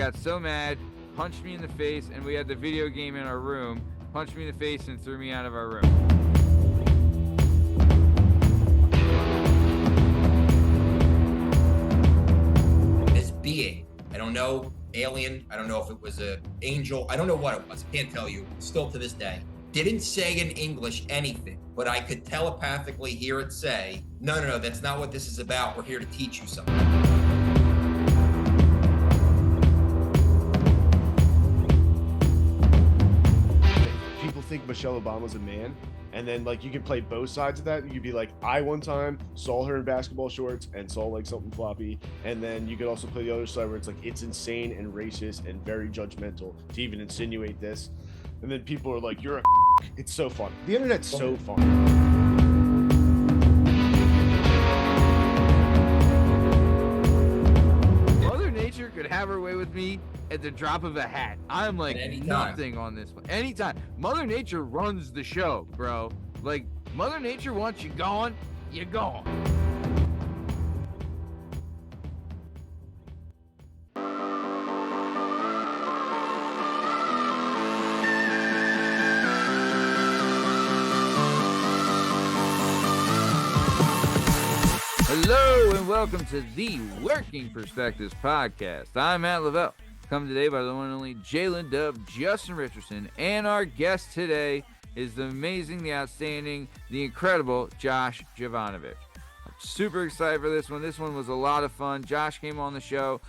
got so mad, punched me in the face, and we had the video game in our room, punched me in the face and threw me out of our room. This being, I don't know, alien, I don't know if it was an angel, I don't know what it was, I can't tell you, still to this day. Didn't say in English anything, but I could telepathically hear it say, no, that's not what this is about. We're here to teach you something. People think Michelle Obama's a man, and then like you can play both sides of that. You could be like, I one time saw her in basketball shorts and saw like something floppy, and then you could also play the other side where it's like it's insane and racist and very judgmental to even insinuate this. And then people are like, you're a it's so fun. The internet's so fun. Mother Nature could have her way with me at the drop of a hat. I'm like nothing on this one. Anytime. Mother Nature runs the show, bro. Like, Mother Nature wants you gone, you're gone. Hello and welcome to the Working Perspectives podcast. I'm Matt Lavelle, come today by the one and only JDub, Justin Richardson, and our guest today is the amazing, the outstanding, the incredible Josh Jovanovic. I'm super excited for this one. This one was a lot of fun. Josh came on the show.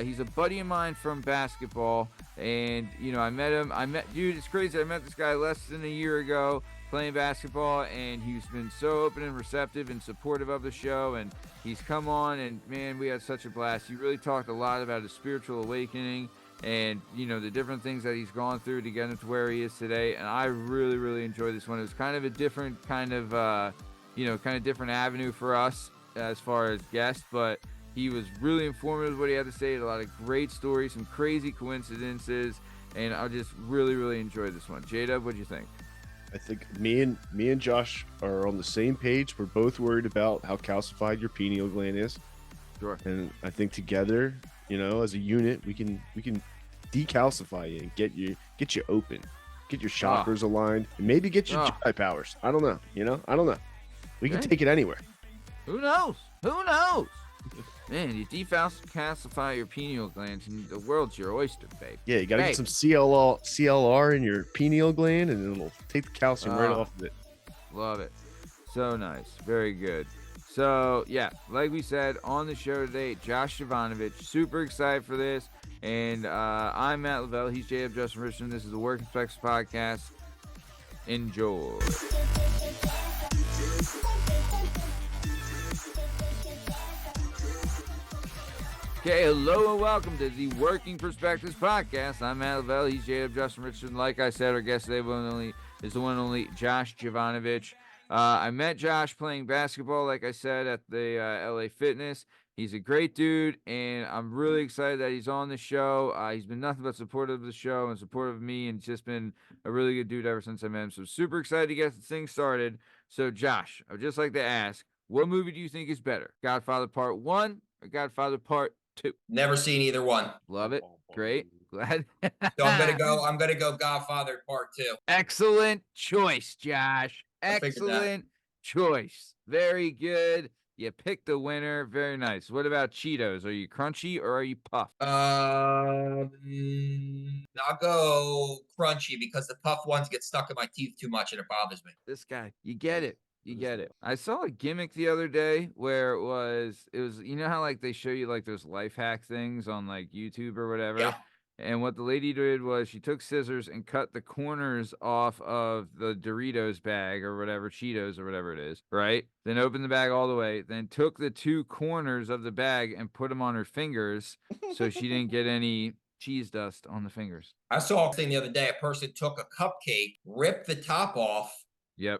He's a buddy of mine from basketball, and I met him. Dude, it's crazy. I met this guy less than a year ago playing basketball, and he's been so open and receptive and supportive of the show, and he's come on, and man, we had such a blast. He really talked a lot about his spiritual awakening and the different things that he's gone through to get him to where he is today, and I really enjoyed this one. It was kind of a different kind of different avenue for us as far as guests, but he was really informative with what he had to say. He had a lot of great stories, some crazy coincidences, and I just really enjoyed this one. JDub, what'd you think? I think me and Josh are on the same page. We're both worried about how calcified your pineal gland is. Sure. And I think together, as a unit, we can decalcify you and get you open, get your chakras aligned, and maybe get your Jedi powers. I don't know. I don't know. We can take it anywhere. Who knows? Man, you decalcify your pineal glands, and the world's your oyster, babe. Yeah, you gotta get some CLR in your pineal gland, and it'll take the calcium right off of it. Love it. So nice. Very good. So, yeah, like we said on the show today, Josh Jovanovic, super excited for this. And I'm Matt Lavelle. He's JDub, Justin Richardson. This is the Working Perspectives podcast. Enjoy. Okay, hello and welcome to the Working Perspectives podcast. I'm Matt Lavelle. He's JDub, Justin Richardson. Like I said, our guest today is the one and only Josh Jovanovic. I met Josh playing basketball, like I said, at the LA Fitness. He's a great dude, and I'm really excited that he's on the show. He's been nothing but supportive of the show and supportive of me, and just been a really good dude ever since I met him. So super excited to get this thing started. So Josh, I would just like to ask, what movie do you think is better, Godfather Part 1 or Godfather Part 2? Never seen either one. Love it. Great. Glad. So I'm gonna go Godfather Part 2. Excellent choice, Josh. Excellent choice. Very good. You picked the winner. Very nice. What about Cheetos? Are you crunchy or are you puffed? I'll go crunchy because the puff ones get stuck in my teeth too much and it bothers me. This guy, you get it. You get it. I saw a gimmick the other day where it was how like they show you like those life hack things on like YouTube or whatever. Yeah. And what the lady did was she took scissors and cut the corners off of the Doritos bag or whatever, Cheetos or whatever it is, right? Then opened the bag all the way, then took the two corners of the bag and put them on her fingers so she didn't get any cheese dust on the fingers. I saw a thing the other day. A person took a cupcake, ripped the top off,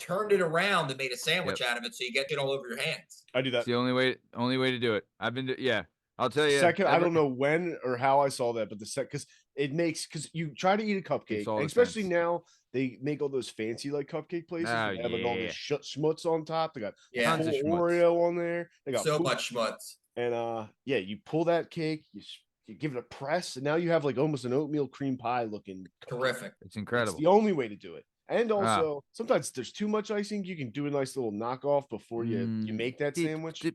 turned it around and made a sandwich out of it so you get it all over your hands. I do that. It's the only way to do it. I'll tell you. Second, I don't know when or how I saw that, but because you try to eat a cupcake, and especially now they make all those fancy like cupcake places. They have like all this schmutz on top. They got tons of Oreo on there. They got so much schmutz. And you pull that cake, you you give it a press, and now you have like almost an oatmeal cream pie looking cookie. Terrific. It's incredible. It's the only way to do it. And also, sometimes there's too much icing. You can do a nice little knockoff before you make that sandwich. Yep.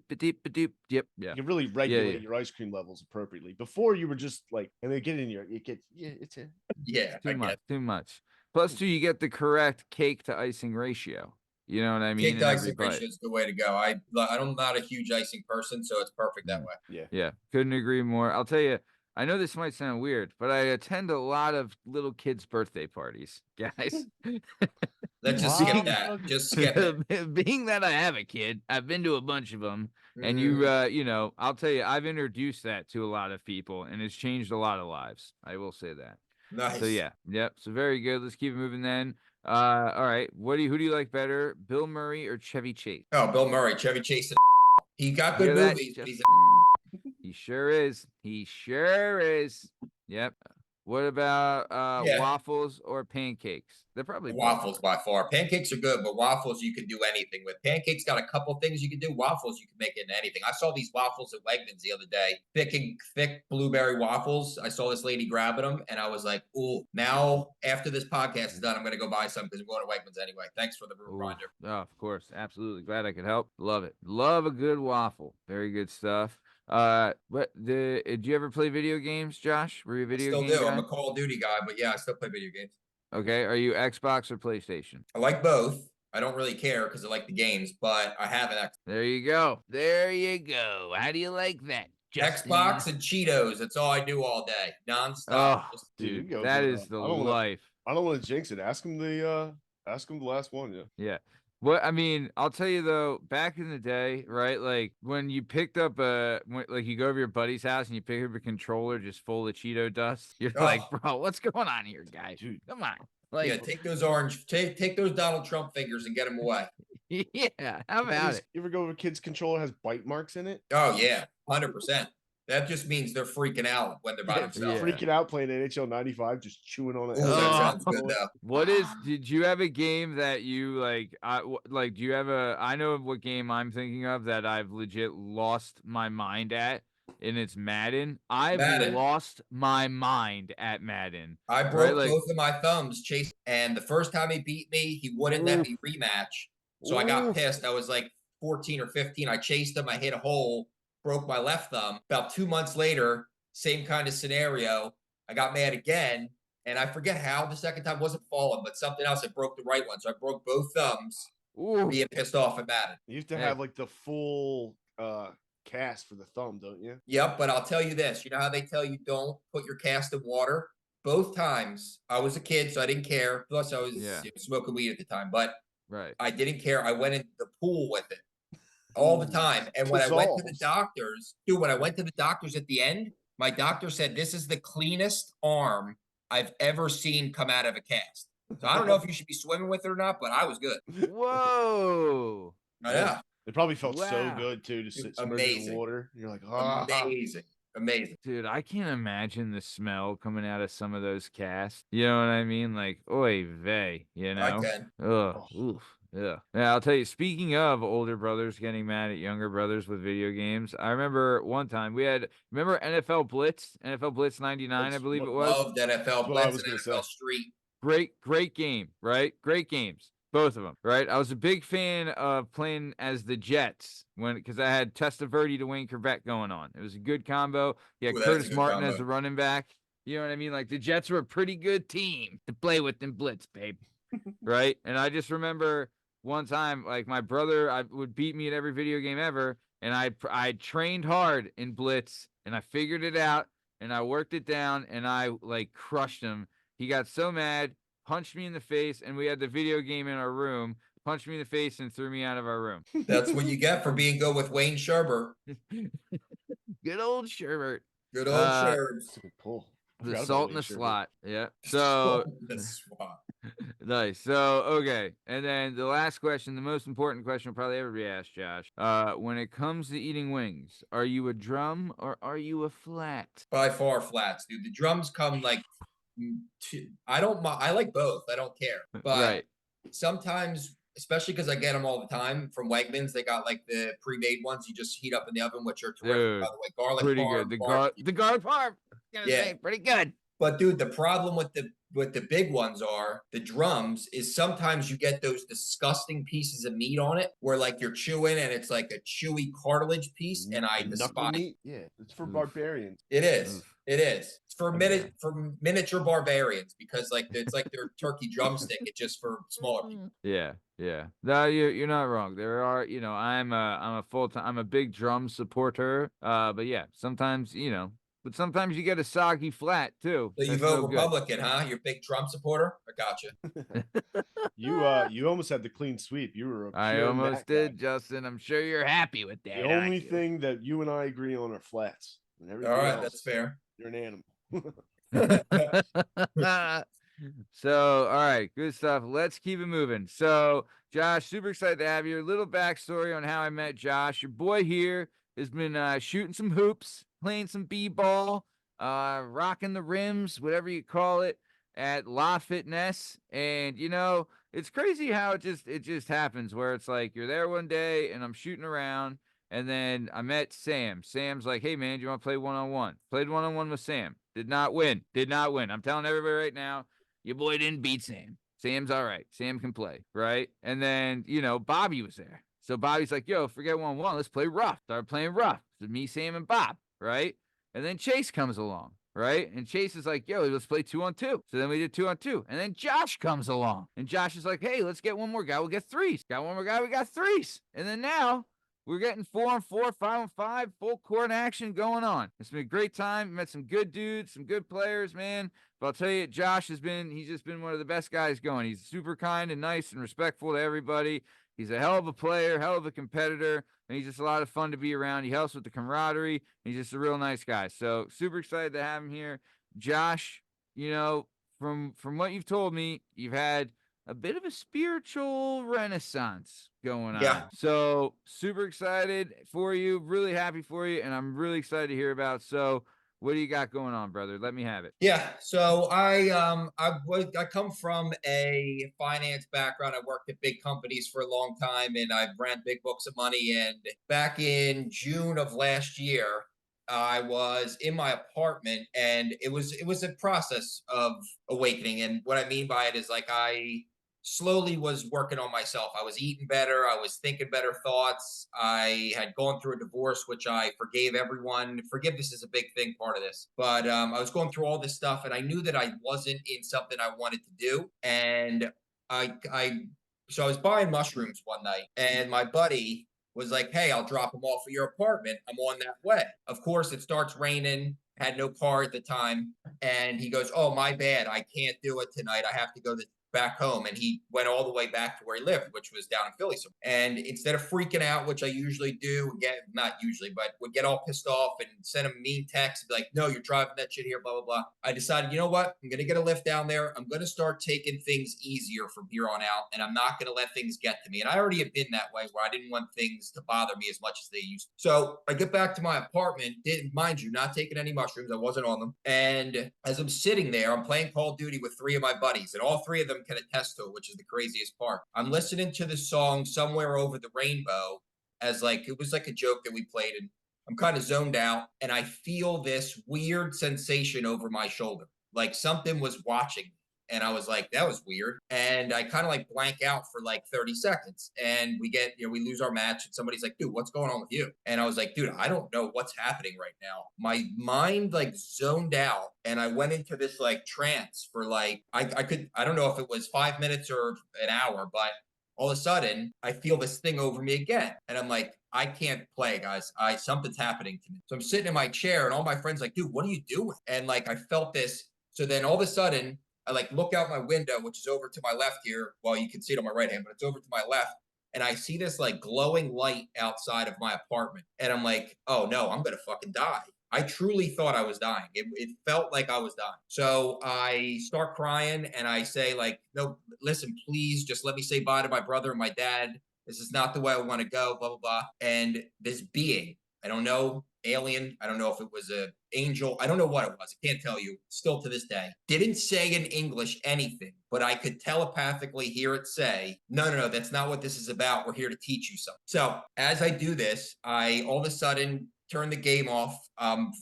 Yeah. You can really regulate your ice cream levels appropriately. Before you were just like, and they get in your, it's too much. Plus, you get the correct cake to icing ratio. You know what I mean? Cake to icing ratio is the way to go. I'm not a huge icing person, so it's perfect that way. Yeah. Couldn't agree more. I'll tell you, I know this might sound weird, but I attend a lot of little kids' birthday parties, guys. Let's just skip that. Just skip it. Being that I have a kid, I've been to a bunch of them, and you know, I'll tell you, I've introduced that to a lot of people, and it's changed a lot of lives. I will say that. Nice. So so very good. Let's keep it moving then. All right, who do you like better, Bill Murray or Chevy Chase? Oh, Bill Murray, Chevy Chase. He got good movies. He sure is. He sure is. Yep. What about waffles or pancakes? They're probably waffles by far. Pancakes are good, but waffles you can do anything with. Pancakes got a couple things you can do. Waffles you can make into anything. I saw these waffles at Wegmans the other day, thick blueberry waffles. I saw this lady grabbing them, and I was like, "Ooh!" Now after this podcast is done, I'm gonna go buy some because I'm going to Wegmans anyway. Thanks for the reminder. Oh, of course, absolutely. Glad I could help. Love it. Love a good waffle. Very good stuff. Did you ever play video games, Josh? Were you a video game guy? guy? I'm a Call of Duty guy, but yeah, I still play video games. Okay, are you Xbox or PlayStation? I like both. I don't really care because I like the games, but I have an Xbox. There you go. How do you like that, Justin? Xbox and Cheetos. That's all I do all day, nonstop. Oh, dude, that is the life. I don't want to jinx it. Ask him the last one. Yeah. Well, I mean, I'll tell you though, back in the day, right? Like when you picked up you go over your buddy's house and you pick up a controller just full of Cheeto dust. You're like, bro, what's going on here, guy? Dude, come on. Like, take those take those Donald Trump fingers and get them away. Yeah, how about it? You ever go over a kid's controller has bite marks in it? Oh yeah, 100%. That just means they're freaking out when they're by themselves. Freaking out playing NHL 95, just chewing on it. That sounds good though. Did you have a game that you like? Do you have I know what game I'm thinking of that I've legit lost my mind at, and it's Madden. I've lost my mind at Madden. I broke both of my thumbs, Chase, and the first time he beat me, he wouldn't let me rematch. So I got pissed. I was like 14 or 15. I chased him. I hit a hole. Broke my left thumb. About 2 months later, same kind of scenario. I got mad again, and I forget how the second time wasn't falling, but something else. I broke the right one, so I broke both thumbs. Being pissed off at Madden. You have to have like the full cast for the thumb, don't you? Yep, but I'll tell you this. You know how they tell you don't put your cast in water? Both times, I was a kid, so I didn't care. Plus, I was smoking weed at the time, but I didn't care. I went in the pool with it. All the time. And when I went to the doctors, at the end, my doctor said, this is the cleanest arm I've ever seen come out of a cast. So I don't know if you should be swimming with it or not, but I was good. Whoa. Yeah. It probably felt so good too to sit in the water. You're like, amazing. Dude, I can't imagine the smell coming out of some of those casts. You know what I mean? Like, oy vey, you know? I can. Ugh. Oof. Yeah. Now, I'll tell you, speaking of older brothers getting mad at younger brothers with video games, I remember one time remember NFL Blitz? NFL Blitz 99, I believe it was? Loved NFL Blitz and NFL Street. Great game, right? Great games. Both of them, right? I was a big fan of playing as the Jets because I had Testaverde to Wayne Corvette going on. It was a good combo. You had Curtis Martin as the running back. You know what I mean? Like the Jets were a pretty good team to play with in Blitz, babe. Right? And I just remember one time, like my brother would beat me at every video game ever, and I trained hard in Blitz, and I figured it out, and I worked it down, and I like crushed him. He got so mad, punched me in the face, and we had the video game in our room, punched me in the face, and threw me out of our room. That's what you get for being good with Wayne Sherbert. Good old Sherbert. Good old Sherbert. Pull. The salt in the slot. Yeah. So nice. So okay. And then the last question, the most important question will probably ever be asked, Josh. When it comes to eating wings, are you a drum or are you a flat? By far flats, dude. The drums come like I like both. I don't care. But sometimes, especially because I get them all the time from Wegmans, they got like the pre-made ones you just heat up in the oven, which are terrific, by the way. Garlic pretty parm, good. The garlic parm. gonna say pretty good. But dude, the problem with the big ones are the drums is sometimes you get those disgusting pieces of meat on it where like you're chewing and it's like a chewy cartilage piece, and I Knuckle despise meat. Yeah, it's for Oof. barbarians. it. Is Oof. it is it's for Yeah. miniature barbarians because like it's like their turkey drumstick. It's just for smaller people. Yeah, yeah. No, you're not wrong. There are, I'm a big drum supporter. But yeah, sometimes, but sometimes you get a soggy flat too. So you That's vote no good. Republican, huh? You're a big Trump supporter? I gotcha. You almost had the clean sweep. You were a I pure almost Mac did, guy. Justin. I'm sure you're happy with that. The only thing that you and I agree on are flats, and All everything right, else, that's fair. you're an animal. So, all right, good stuff. Let's keep it moving. So, Josh, super excited to have you. A little backstory on how I met Josh. Your boy here has been shooting some hoops, playing some b-ball, rocking the rims, whatever you call it, at La Fitness. And it's crazy how it just happens where it's like you're there one day and I'm shooting around. And then I met Sam. Sam's like, hey, man, do you want to play one-on-one? Played one-on-one with Sam. Did not win. Did not win. I'm telling everybody right now, your boy didn't beat Sam. Sam's all right. Sam can play, right? And then, Bobby was there. So Bobby's like, yo, forget one-on-one. Let's play rough. Started playing rough. So me, Sam, and Bob, right? And then Chase comes along, right? And Chase is like, yo, let's play 2-on-2. So then we did 2-on-2. And then Josh comes along. And Josh is like, hey, let's get one more guy. We'll get threes. Got one more guy. We got threes. And then now we're getting 4-on-4, 5-on-5, full court action going on. It's been a great time. Met some good dudes, some good players, man. But I'll tell you, Josh he's just been one of the best guys going. He's super kind and nice and respectful to everybody. He's a hell of a player, hell of a competitor, and he's just a lot of fun to be around. He helps with the camaraderie. He's just a real nice guy. So super excited to have him here. Josh, from what you've told me, you've had a bit of a spiritual renaissance going on. Yeah. So super excited for you, really happy for you, and I'm really excited to hear about. So what do you got going on, brother? Let me have it. Yeah, so I come from a finance background. I worked at big companies for a long time, and I've ran big books of money. And back in June of last year, I was in my apartment, and it was a process of awakening. And what I mean by it is like I slowly was working on myself. I was eating better. I was thinking better thoughts. I had gone through a divorce, which I forgave everyone. Forgiveness is a big thing, part of this. But I was going through all this stuff, and I knew that I wasn't in something I wanted to do. And so I was buying mushrooms one night, and my buddy was like, hey, I'll drop them off at your apartment. I'm on that way. Of course, it starts raining. Had no car at the time. And he goes, oh, my bad. I can't do it tonight. I have to go back home. And he went all the way back to where he lived, which was down in Philly. And instead of freaking out, which I usually do, not usually, but would get all pissed off and send him mean texts, be like, no, you're driving that shit here, blah, blah, blah. I decided, you know what? I'm going to get a lift down there. I'm going to start taking things easier from here on out. And I'm not going to let things get to me. And I already have been that way where I didn't want things to bother me as much as they used to. So I get back to my apartment, mind you, not taking any mushrooms. I wasn't on them. And as I'm sitting there, I'm playing Call of Duty with 3 of my buddies, and all 3 of them can attest to it, which is the craziest part. I'm listening to the song Somewhere Over the Rainbow as like, it was like a joke that we played, and I'm kind of zoned out, and I feel this weird sensation over my shoulder. Like something was watching me. And I was like, that was weird. And I kind of like blank out for like 30 seconds. And we lose our match. And somebody's like, dude, what's going on with you? And I was like, dude, I don't know what's happening right now. My mind like zoned out. And I went into this like trance for like, I don't know if it was 5 minutes or an hour, but all of a sudden I feel this thing over me again. And I'm like, I can't play, guys. Something's happening to me. So I'm sitting in my chair, and all my friends like, dude, what are you doing? And like, I felt this. So then all of a sudden, I like look out my window, which is over to my left here. Well, you can see it on my right hand, but it's over to my left. And I see this like glowing light outside of my apartment. And I'm like, oh no, I'm going to fucking die. I truly thought I was dying. It felt like I was dying. So I start crying, and I say like, no, listen, please just let me say bye to my brother and my dad. This is not the way I want to go, blah, blah, blah. And this being, I don't know, alien, I don't know if it was an angel, I don't know what it was. I can't tell you, still to this day. Didn't say in English anything, but I could telepathically hear it say, no, that's not what this is about. We're here to teach you something. So as I do this, I all of a sudden turn the game off.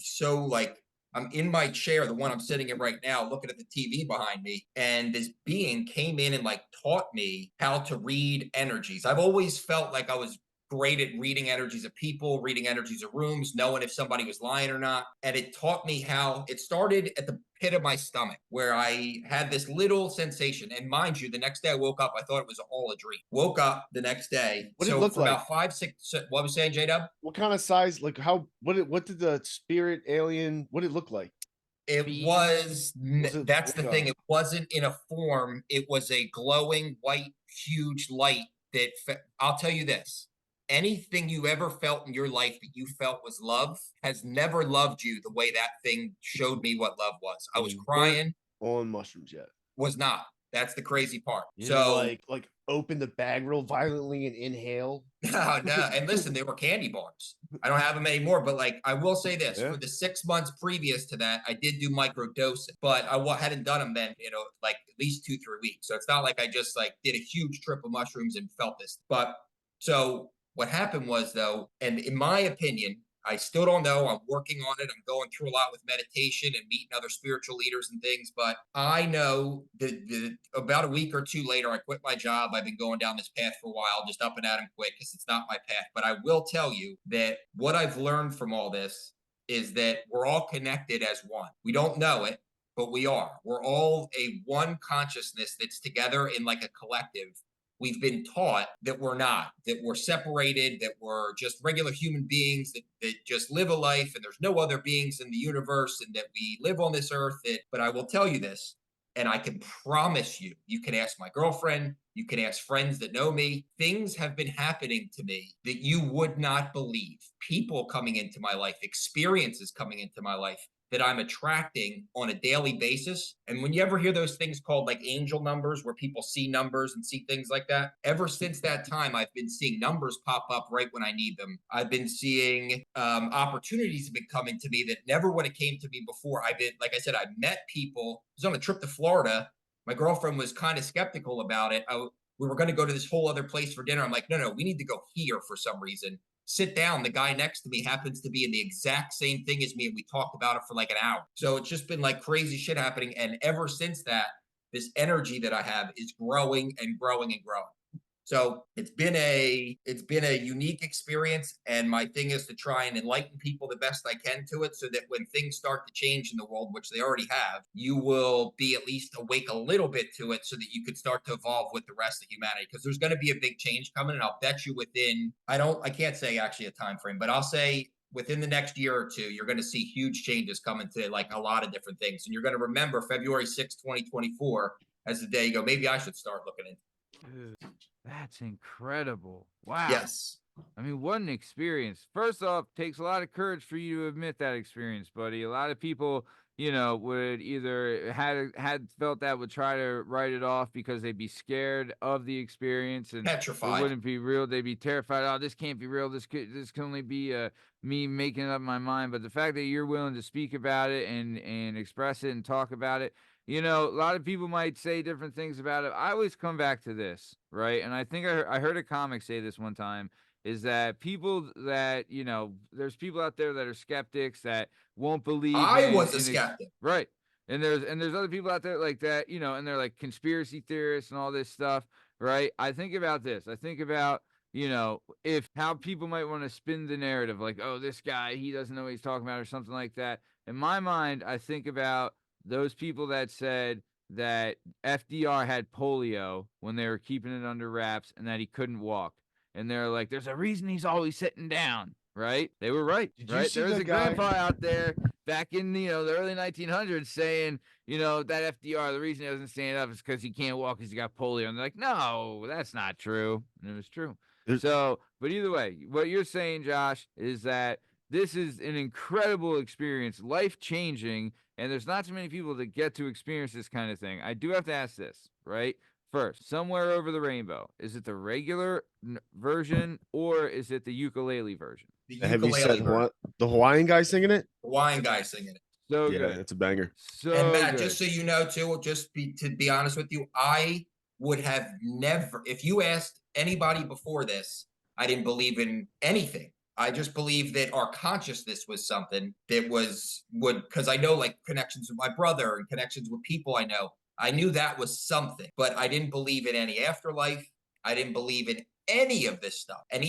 So like I'm in my chair, the one I'm sitting in right now, looking at the TV behind me, and this being came in and like taught me how to read energies. I've always felt like I was great at reading energies of people, reading energies of rooms, knowing if somebody was lying or not. And it taught me how it started at the pit of my stomach where I had this little sensation. And mind you, the next day I woke up, I thought it was all a dream. Woke up the next day. What did it So look for like? about 5, 6, what was saying, JDub? What kind of size? Like what did the spirit alien? What did it look like? It was, it that's the like thing. It wasn't in a form. It was a glowing white, huge light that I'll tell you this. Anything you ever felt in your life that you felt was love has never loved you the way that thing showed me what love was. I was You weren't crying, on mushrooms yet? was not. That's the crazy part. You didn't, So like open the bag real violently and inhale. no, no. And listen, they were candy bars. I don't have them anymore, but like I will say this: Yeah. for the 6 months previous to that, I did do microdosing, but I hadn't done them then, like at least 2, 3 weeks. So it's not like I just like did a huge trip of mushrooms and felt this. But so what happened was though, and in my opinion, I still don't know. I'm working on it. I'm going through a lot with meditation and meeting other spiritual leaders and things. But I know that about a week or 2 later, I quit my job. I've been going down this path for a while, just up and at 'em quick because it's not my path. But I will tell you that what I've learned from all this is that we're all connected as one. We don't know it, but we are. We're all a one consciousness that's together in like a collective. We've been taught that we're not, that we're separated, that we're just regular human beings that just live a life and there's no other beings in the universe and that we live on this earth. But I will tell you this, and I can promise you, you can ask my girlfriend, you can ask friends that know me, things have been happening to me that you would not believe. People coming into my life, experiences coming into my life that I'm attracting on a daily basis. And when you ever hear those things called like angel numbers, where people see numbers and see things like that, ever since that time, I've been seeing numbers pop up right when I need them. I've been seeing opportunities have been coming to me that never would have came to me before. I've been, like I said, I met people. I was on a trip to Florida. My girlfriend was kind of skeptical about it. We were going to go to this whole other place for dinner. I'm like, no, we need to go here for some reason. Sit down. The guy next to me happens to be in the exact same thing as me. And we talked about it for like an hour. So it's just been like crazy shit happening. And ever since that, this energy that I have is growing and growing and growing. So it's been a unique experience. And my thing is to try and enlighten people the best I can to it so that when things start to change in the world, which they already have, you will be at least awake a little bit to it so that you could start to evolve with the rest of humanity. Because there's going to be a big change coming. And I'll bet you within, I can't say actually a time frame, but I'll say within the next year or two, you're going to see huge changes coming to like a lot of different things. And you're going to remember February 6, 2024 as the day you go, maybe I should start looking into. Dude, that's incredible. Wow. Yes. I mean, what an experience. First off, takes a lot of courage for you to admit that experience, buddy. A lot of people, would either had felt that would try to write it off because they'd be scared of the experience and Petrified. it wouldn't be real. They'd be terrified. Oh, this can't be real. This can only be me making up my mind. But the fact that you're willing to speak about it and express it and talk about it, a lot of people might say different things about it. I always come back to this, right? And I think I heard a comic say this one time, is that people that, there's people out there that are skeptics that won't believe. I was a skeptic. Right. And there's other people out there like that, and they're like conspiracy theorists and all this stuff, right? I think about this. I think about, if how people might want to spin the narrative, like, oh, this guy, he doesn't know what he's talking about or something like that. In my mind, I think about those people that said that FDR had polio when they were keeping it under wraps and that he couldn't walk. And they're like, there's a reason he's always sitting down, right? They were right, right? There was a grandpa out there back in, the early 1900s saying, that FDR, the reason he doesn't stand up is because he can't walk because he got polio. And they're like, no, that's not true. And it was true. So, but either way, what you're saying, Josh, is that this is an incredible experience, life-changing, and there's not too many people that get to experience this kind of thing. I do have to ask this, right? First, Somewhere Over the Rainbow. Is it the regular version or is it the ukulele version? Have you said the Hawaiian guy singing it? Hawaiian guy singing it. So yeah, good. It's a banger. So and Matt, good. just so you know, too, to be honest with you, I would have never, if you asked anybody before this, I didn't believe in anything. I just believe that our consciousness was something that because I know like connections with my brother and connections with people I know. I knew that was something, but I didn't believe in any afterlife. I didn't believe in any of this stuff. And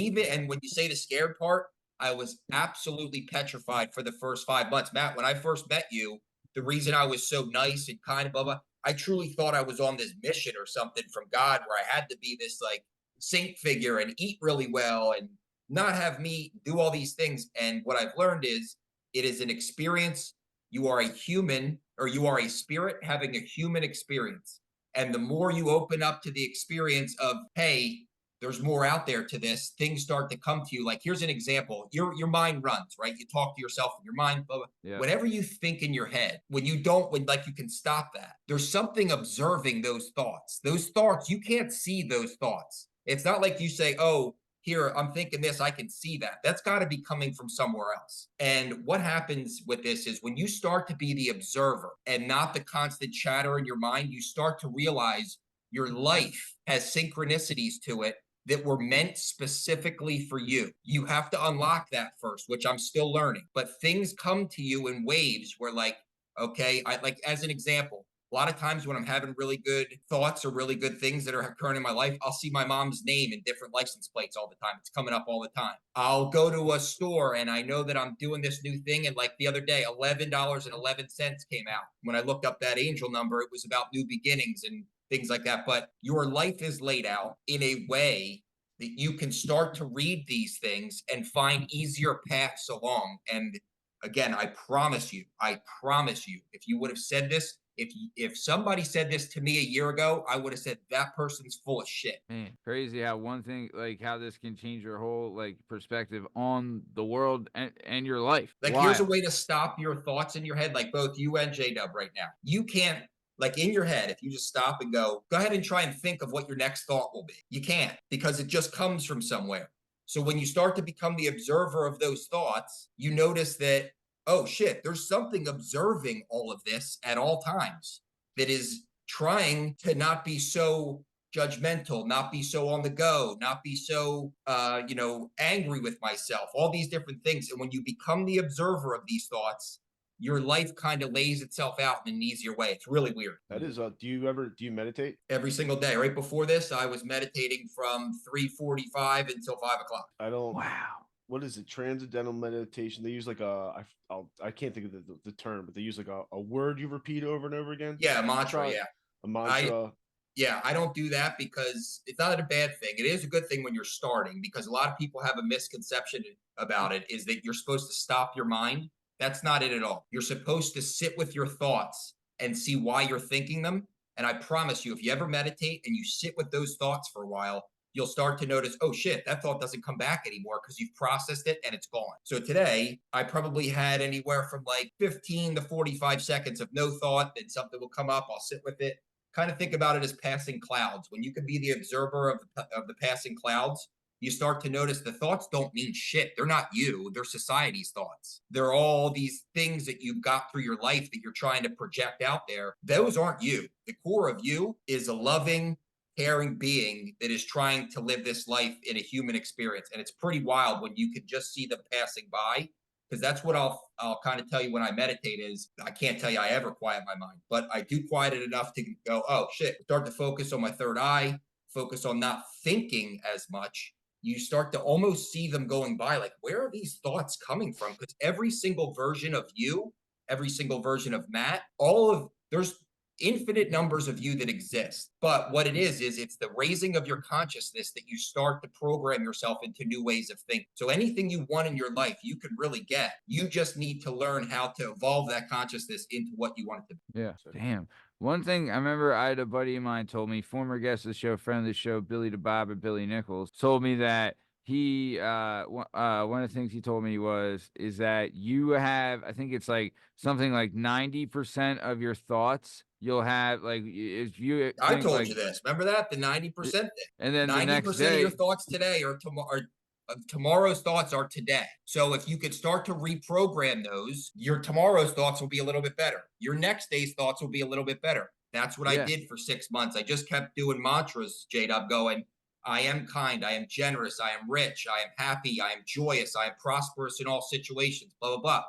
when you say the scared part, I was absolutely petrified for the first 5 months. Matt, when I first met you, the reason I was so nice and kind of blah, blah, I truly thought I was on this mission or something from God where I had to be this like saint figure and eat really well and not have me do all these things. And what I've learned is it is an experience. You are a human, or you are a spirit having a human experience. And the more you open up to the experience of, hey, there's more out there to this, things start to come to you. Like, here's an example. Your mind runs, right? You talk to yourself in your mind, blah, blah. Yeah. Whatever you think in your head, when you can stop that. There's something observing those thoughts. Those thoughts, you can't see those thoughts. It's not like you say, oh, here, I'm thinking this, I can see that. That's got to be coming from somewhere else. And what happens with this is when you start to be the observer and not the constant chatter in your mind, you start to realize your life has synchronicities to it that were meant specifically for you. You have to unlock that first, which I'm still learning. But things come to you in waves where, like, okay, I like, as an example, a lot of times when I'm having really good thoughts or really good things that are occurring in my life, I'll see my mom's name in different license plates all the time. It's coming up all the time. I'll go to a store and I know that I'm doing this new thing. And like the other day, $11.11 came out. When I looked up that angel number, it was about new beginnings and things like that. But your life is laid out in a way that you can start to read these things and find easier paths along. And again, I promise you, if you would have said this, if somebody said this to me a year ago, I would have said that person's full of shit. Man, crazy how one thing, like how this can change your whole like perspective on the world and your life. Like, Wild. here's a way to stop your thoughts in your head, like both you and JDub right now. You can't, like, in your head, if you just stop and go ahead and try and think of what your next thought will be. You can't, because it just comes from somewhere. So when you start to become the observer of those thoughts, you notice that, oh shit, there's something observing all of this at all times that is trying to not be so judgmental, not be so on the go, not be so, angry with myself, all these different things. And when you become the observer of these thoughts, your life kind of lays itself out in an easier way. It's really weird. That is, do you meditate? Every single day. Right before this, I was meditating from 3:45 until 5 o'clock. I don't. Wow. What is it? Transcendental meditation. They use like I can't think of the term, but they use like a word you repeat over and over again. Yeah, a mantra. Yeah, a mantra. I don't do that because it's not a bad thing. It is a good thing when you're starting, because a lot of people have a misconception about it, is that you're supposed to stop your mind. That's not it at all. You're supposed to sit with your thoughts and see why you're thinking them. And I promise you, if you ever meditate and you sit with those thoughts for a while, you'll start to notice, oh shit, that thought doesn't come back anymore because you've processed it and it's gone. So today, I probably had anywhere from like 15 to 45 seconds of no thought. Then something will come up. I'll sit with it. Kind of think about it as passing clouds. When you can be the observer of the passing clouds, you start to notice the thoughts don't mean shit. They're not you. They're society's thoughts. They're all these things that you've got through your life that you're trying to project out there. Those aren't you. The core of you is a loving, caring being that is trying to live this life in a human experience. And it's pretty wild when you can just see them passing by, because that's what I'll kind of tell you when I meditate is, I can't tell you I ever quiet my mind, but I do quiet it enough to go, oh shit, start to focus on my third eye, focus on not thinking as much. You start to almost see them going by, like, where are these thoughts coming from? Because every single version of you, every single version of Matt, there's infinite numbers of you that exist. But what it is it's the raising of your consciousness that you start to program yourself into new ways of thinking. So anything you want in your life, you can really get. You just need to learn how to evolve that consciousness into what you want it to be. Yeah. Damn. One thing I remember, I had a buddy of mine told me, former guest of the show, friend of the show, Billy DeBob and Billy Nichols, told me that he one of the things he told me is that you have, I think it's like something like 90% of your thoughts you'll have, like, if you I told like, you this. Remember that? The 90% thing. And then 90% the next of day, your thoughts today are tomorrow's thoughts are today. So if you could start to reprogram those, your tomorrow's thoughts will be a little bit better. Your next day's thoughts will be a little bit better. That's what I did for 6 months. I just kept doing mantras, JDub, going, I am kind, I am generous, I am rich, I am happy, I am joyous, I am prosperous in all situations, blah, blah, blah.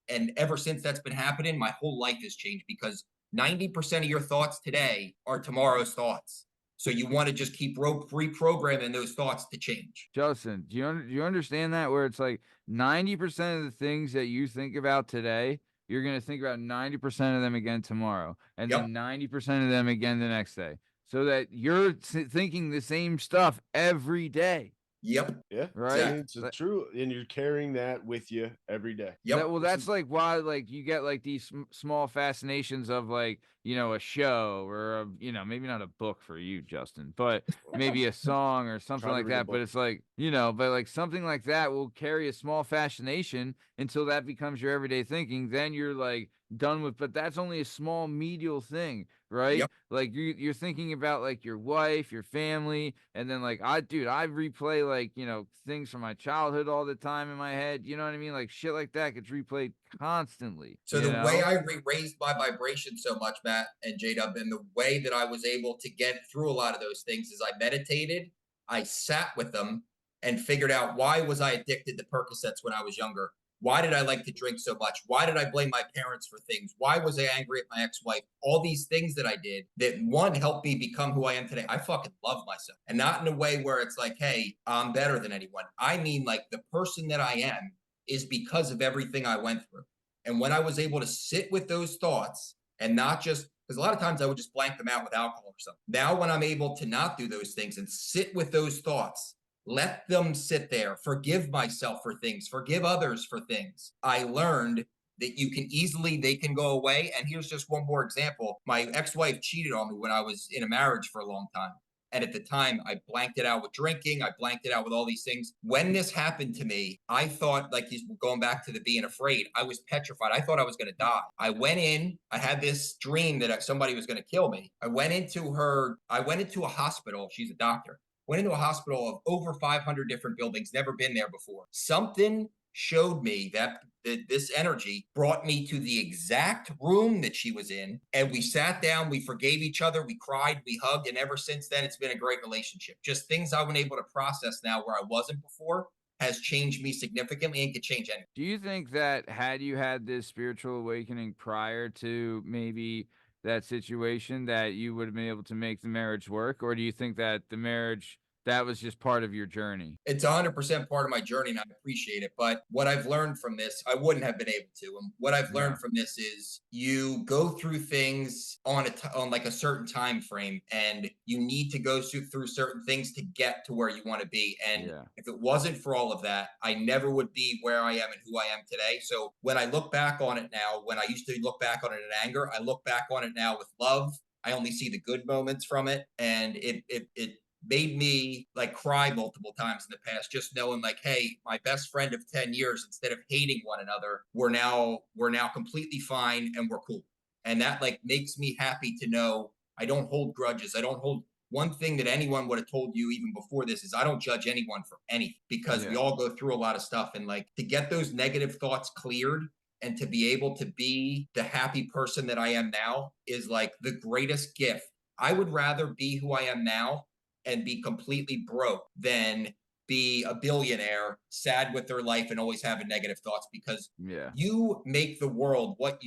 And ever since that's been happening, my whole life has changed because 90% of your thoughts today are tomorrow's thoughts. So you want to just keep reprogramming those thoughts to change. Justin, do you understand that? Where it's like 90% of the things that you think about today, you're going to think about 90% of them again tomorrow, and Yep. then 90% of them again the next day, so that you're thinking the same stuff every day. Yep. Yeah, Right. I mean, it's true, and you're carrying that with you every day. Yep. That's like why, like, you get like these small fascinations of, like, a show or maybe not a book for you, Justin, but maybe a song or something Try to like read a that. But book. it's like, but like something like that will carry a small fascination until that becomes your everyday thinking. Then you're like done with, but that's only a small medial thing, right? Yep. Like you're thinking about like your wife, your family, and then like I replay like, things from my childhood all the time in my head. You know what I mean? Like shit like that gets replayed constantly. So the way I raised my vibration so much, Matt and JDub, and the way that I was able to get through a lot of those things is I meditated, I sat with them and figured out, why was I addicted to Percocets when I was younger? Why did I like to drink so much? Why did I blame my parents for things? Why was I angry at my ex-wife? All these things that I did that, one, helped me become who I am today. I fucking love myself. And not in a way where it's like, hey, I'm better than anyone. I mean, like, the person that I am is because of everything I went through. And when I was able to sit with those thoughts and not just, because a lot of times I would just blank them out with alcohol or something. Now, when I'm able to not do those things and sit with those thoughts, let them sit there, forgive myself for things, forgive others for things, I learned that they can go away. And here's just one more example. My ex-wife cheated on me when I was in a marriage for a long time. And at the time, I blanked it out with drinking. I blanked it out with all these things. When this happened to me, I thought, like, he's going back to the being afraid, I was petrified. I thought I was going to die. I went in, I had this dream that somebody was going to kill me. I went into a hospital. She's a doctor. Went into a hospital of over 500 different buildings, never been there before. Something showed me that this energy brought me to the exact room that she was in. And we sat down, we forgave each other, we cried, we hugged. And ever since then, it's been a great relationship. Just things I've been able to process now where I wasn't before has changed me significantly and could change anything. Do you think that had you had this spiritual awakening prior to maybe that situation, that you would have been able to make the marriage work? Or do you think that the marriage, that was just part of your journey? It's 100% part of my journey, and I appreciate it. But what I've learned from this, I wouldn't have been able to. And what I've learned from this is you go through things on like a certain time frame, and you need to go through certain things to get to where you want to be. And if it wasn't for all of that, I never would be where I am and who I am today. So when I look back on it now, when I used to look back on it in anger, I look back on it now with love. I only see the good moments from it, and it made me like cry multiple times in the past, just knowing like, hey, my best friend of 10 years, instead of hating one another, we're now completely fine and we're cool. And that like makes me happy to know I don't hold grudges. I don't hold. One thing that anyone would have told you even before this is I don't judge anyone for anything, because we all go through a lot of stuff. And like, to get those negative thoughts cleared and to be able to be the happy person that I am now is like the greatest gift. I would rather be who I am now and be completely broke than be a billionaire, sad with their life and always having negative thoughts, because you make the world what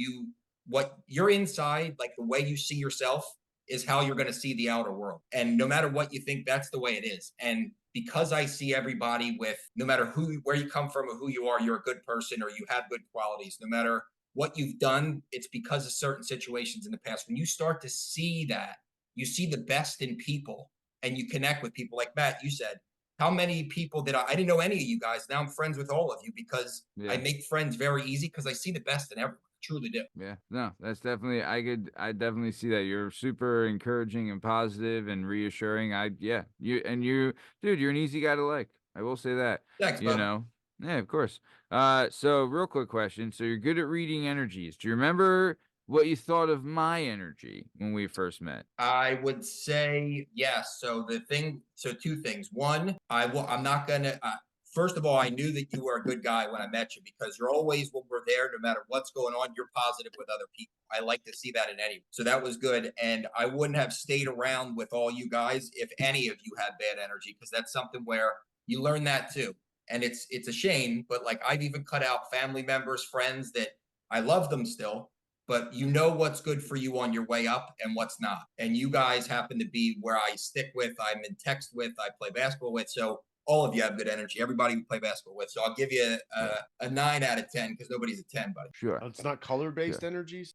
you're inside, like the way you see yourself is how you're going to see the outer world. And no matter what you think, that's the way it is. And because I see everybody with, no matter where you come from or who you are, you're a good person or you have good qualities. No matter what you've done, it's because of certain situations in the past. When you start to see that, you see the best in people and you connect with people. Like Matt, you said, how many people I didn't know any of you guys. Now I'm friends with all of you because I make friends very easy because I see the best in everyone. Truly do. Yeah, no, that's definitely, I definitely see that. You're super encouraging and positive and reassuring. Dude, you're an easy guy to like. I will say that. Thanks, bud. Yeah, of course. So real quick question. So you're good at reading energies. Do you remember what you thought of my energy when we first met? I would say yes. So two things. One, I'm not gonna. first of all, I knew that you were a good guy when I met you because you're always, when we're there, no matter what's going on, you're positive with other people. I like to see that in anyone. So that was good. And I wouldn't have stayed around with all you guys if any of you had bad energy, because that's something where you learn that too. And it's a shame, but like I've even cut out family members, friends that I love them still, but you know what's good for you on your way up and what's not. And you guys happen to be where I stick with, I'm in text with, I play basketball with. So all of you have good energy. Everybody we play basketball with. So I'll give you a 9 out of 10 because nobody's a 10, buddy. Sure. It's not color-based energies.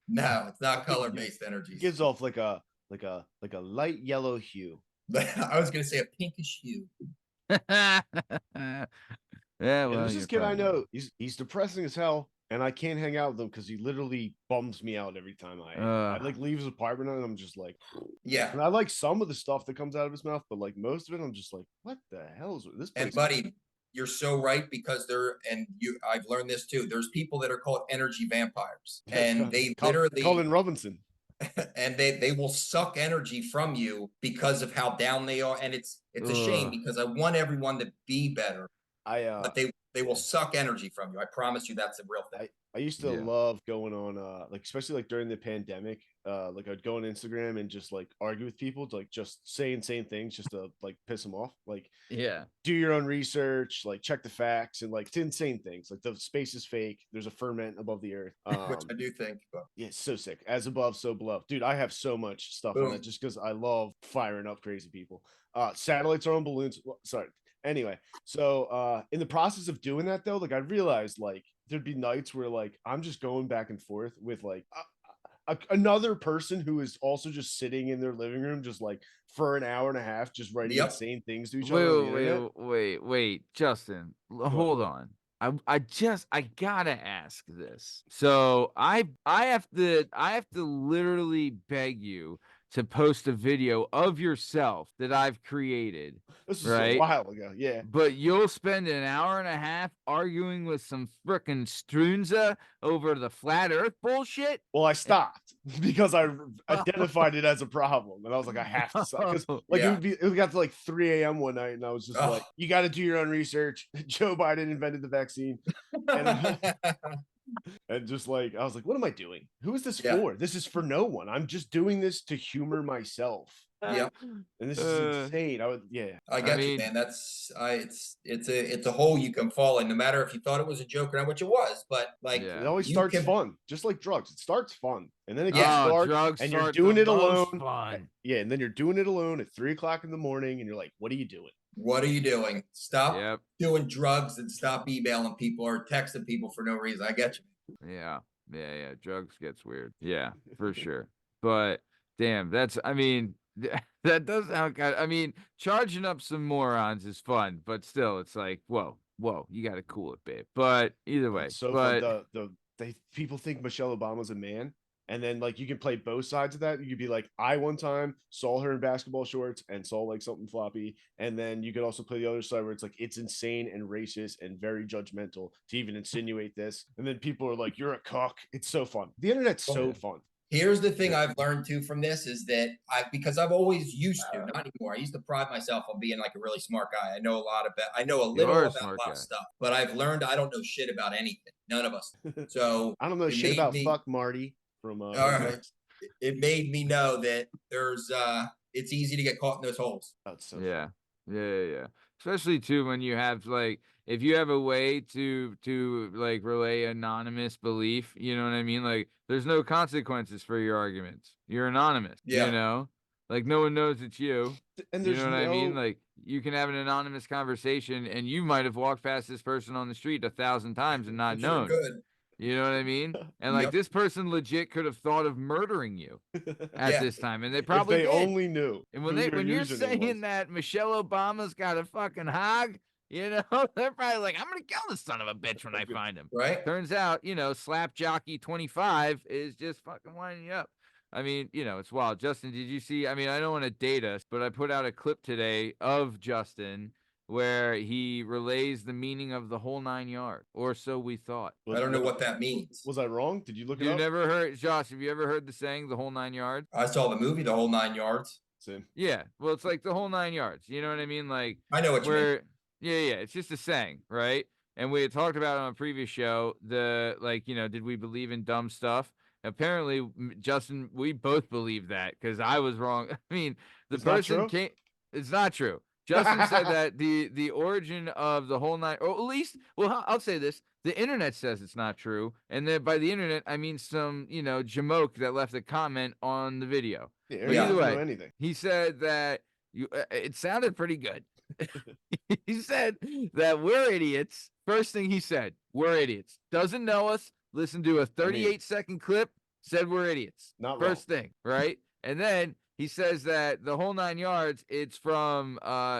No, it's not color-based energies. It gives off like a light yellow hue. I was gonna say a pinkish hue. Yeah, well, There's you're this kid I probably know. He's depressing as hell, and I can't hang out with him because he literally bums me out every time I like leave his apartment, and I'm just like, Yeah. And I like some of the stuff that comes out of his mouth, but like most of it, I'm just like, what the hell is this? And buddy, you're so right, because I've learned this too. There's people that are called energy vampires, and they literally Colin Robinson. And they will suck energy from you because of how down they are. And it's a shame because I want everyone to be better. But they will suck energy from you. I promise you that's a real thing. I used to love going on like especially like during the pandemic, like I'd go on Instagram and just like argue with people to like just say insane things just to like piss them off. Like, do your own research, like check the facts, and like it's insane things. Like the space is fake. There's a ferment above the earth. Which I do think. But... Yeah, it's so sick. As above, so below. Dude, I have so much stuff on that just because I love firing up crazy people. Satellites are on balloons. Sorry. Anyway, so in the process of doing that though, like I realized like there'd be nights where like I'm just going back and forth with like another person who is also just sitting in their living room just like for an hour and a half just writing insane things to each other. Wait, Justin, hold on. I gotta ask this. So I have to literally beg you to post a video of yourself that I've created. This was a while ago, yeah. But you'll spend an hour and a half arguing with some frickin' Strunza over the flat Earth bullshit? Well, I stopped because I identified it as a problem, and I was like, I have to stop. Because like it got to like 3 a.m. one night, and I was just like, you got to do your own research. Joe Biden invented the vaccine, and just like I was like, what am I doing? Who is this for? This is for no one. I'm just doing this to humor myself. Yeah, and this is insane. I got you, man. That's it's a hole you can fall in, no matter if you thought it was a joke or not, which it was. But like, it always starts fun, just like drugs. It starts fun, and then it gets dark, and you're doing it alone. Yeah, and then you're doing it alone at 3 o'clock in the morning, and you're like, what are you doing? What are you doing? Stop doing drugs and stop emailing people or texting people for no reason. I get you. Yeah. Drugs gets weird. Yeah, for sure. But damn, that does sound kind of, I mean, charging up some morons is fun, but still, it's like, whoa, you got to cool it, babe. But either way, so people think Michelle Obama's a man, and then like you can play both sides of that. You could be like, I one time saw her in basketball shorts and saw like something floppy, and then you could also play the other side where it's like it's insane and racist and very judgmental to even insinuate this, and then people are like, you're a cock. It's so fun. The internet's so fun. Here's the thing I've learned too from this is that because I've always used to, not anymore. I used to pride myself on being like a really smart guy. I know I know a little about a lot of stuff, but I've learned I don't know shit about anything. None of us. So I don't know shit about fuck Marty from all right. It made me know that there's it's easy to get caught in those holes. That's so yeah. Especially too when you have like, if you have a way to like relay anonymous belief, you know what I mean? Like there's no consequences for your arguments. You're anonymous, you know? Like no one knows it's you. And you know what I mean? Like you can have an anonymous conversation and you might have walked past this person on the street 1,000 times and not known. You know what I mean? And like this person legit could have thought of murdering you at this time, and they probably if they only knew. And when you're saying that Michelle Obama's got a fucking hog, you know, they're probably like, I'm gonna kill this son of a bitch when I find him. Right? Turns out, you know, Slap Jockey 25 is just fucking winding you up. I mean, you know, it's wild. Justin, did you see? I mean, I don't want to date us, but I put out a clip today of Justin where he relays the meaning of the whole 9 yards, or so we thought. I don't know what that means. Was I wrong? Did you look it up? You never heard, Josh, have you ever heard the saying, the whole 9 yards? I saw the movie, The Whole 9 Yards. Same. Yeah, well, it's like the whole 9 yards. You know what I mean? Like, I know what you mean. Yeah. It's just a saying, right? And we had talked about it on a previous show, did we believe in dumb stuff? Apparently, Justin, we both believe that because I was wrong. I mean, the It's not person true? came. It's not true. Justin said that the origin of the whole nine, or at least, well, I'll say this: the internet says it's not true, and then by the internet I mean some jamoke that left a comment on the video. The But internet either doesn't know way, anything. he said that it sounded pretty good. He said that we're idiots. First thing he said, we're idiots. Doesn't know us. Listen to a 38-second clip. Said we're idiots. Not First wrong. thing, right? And then he says that the whole 9 yards, it's from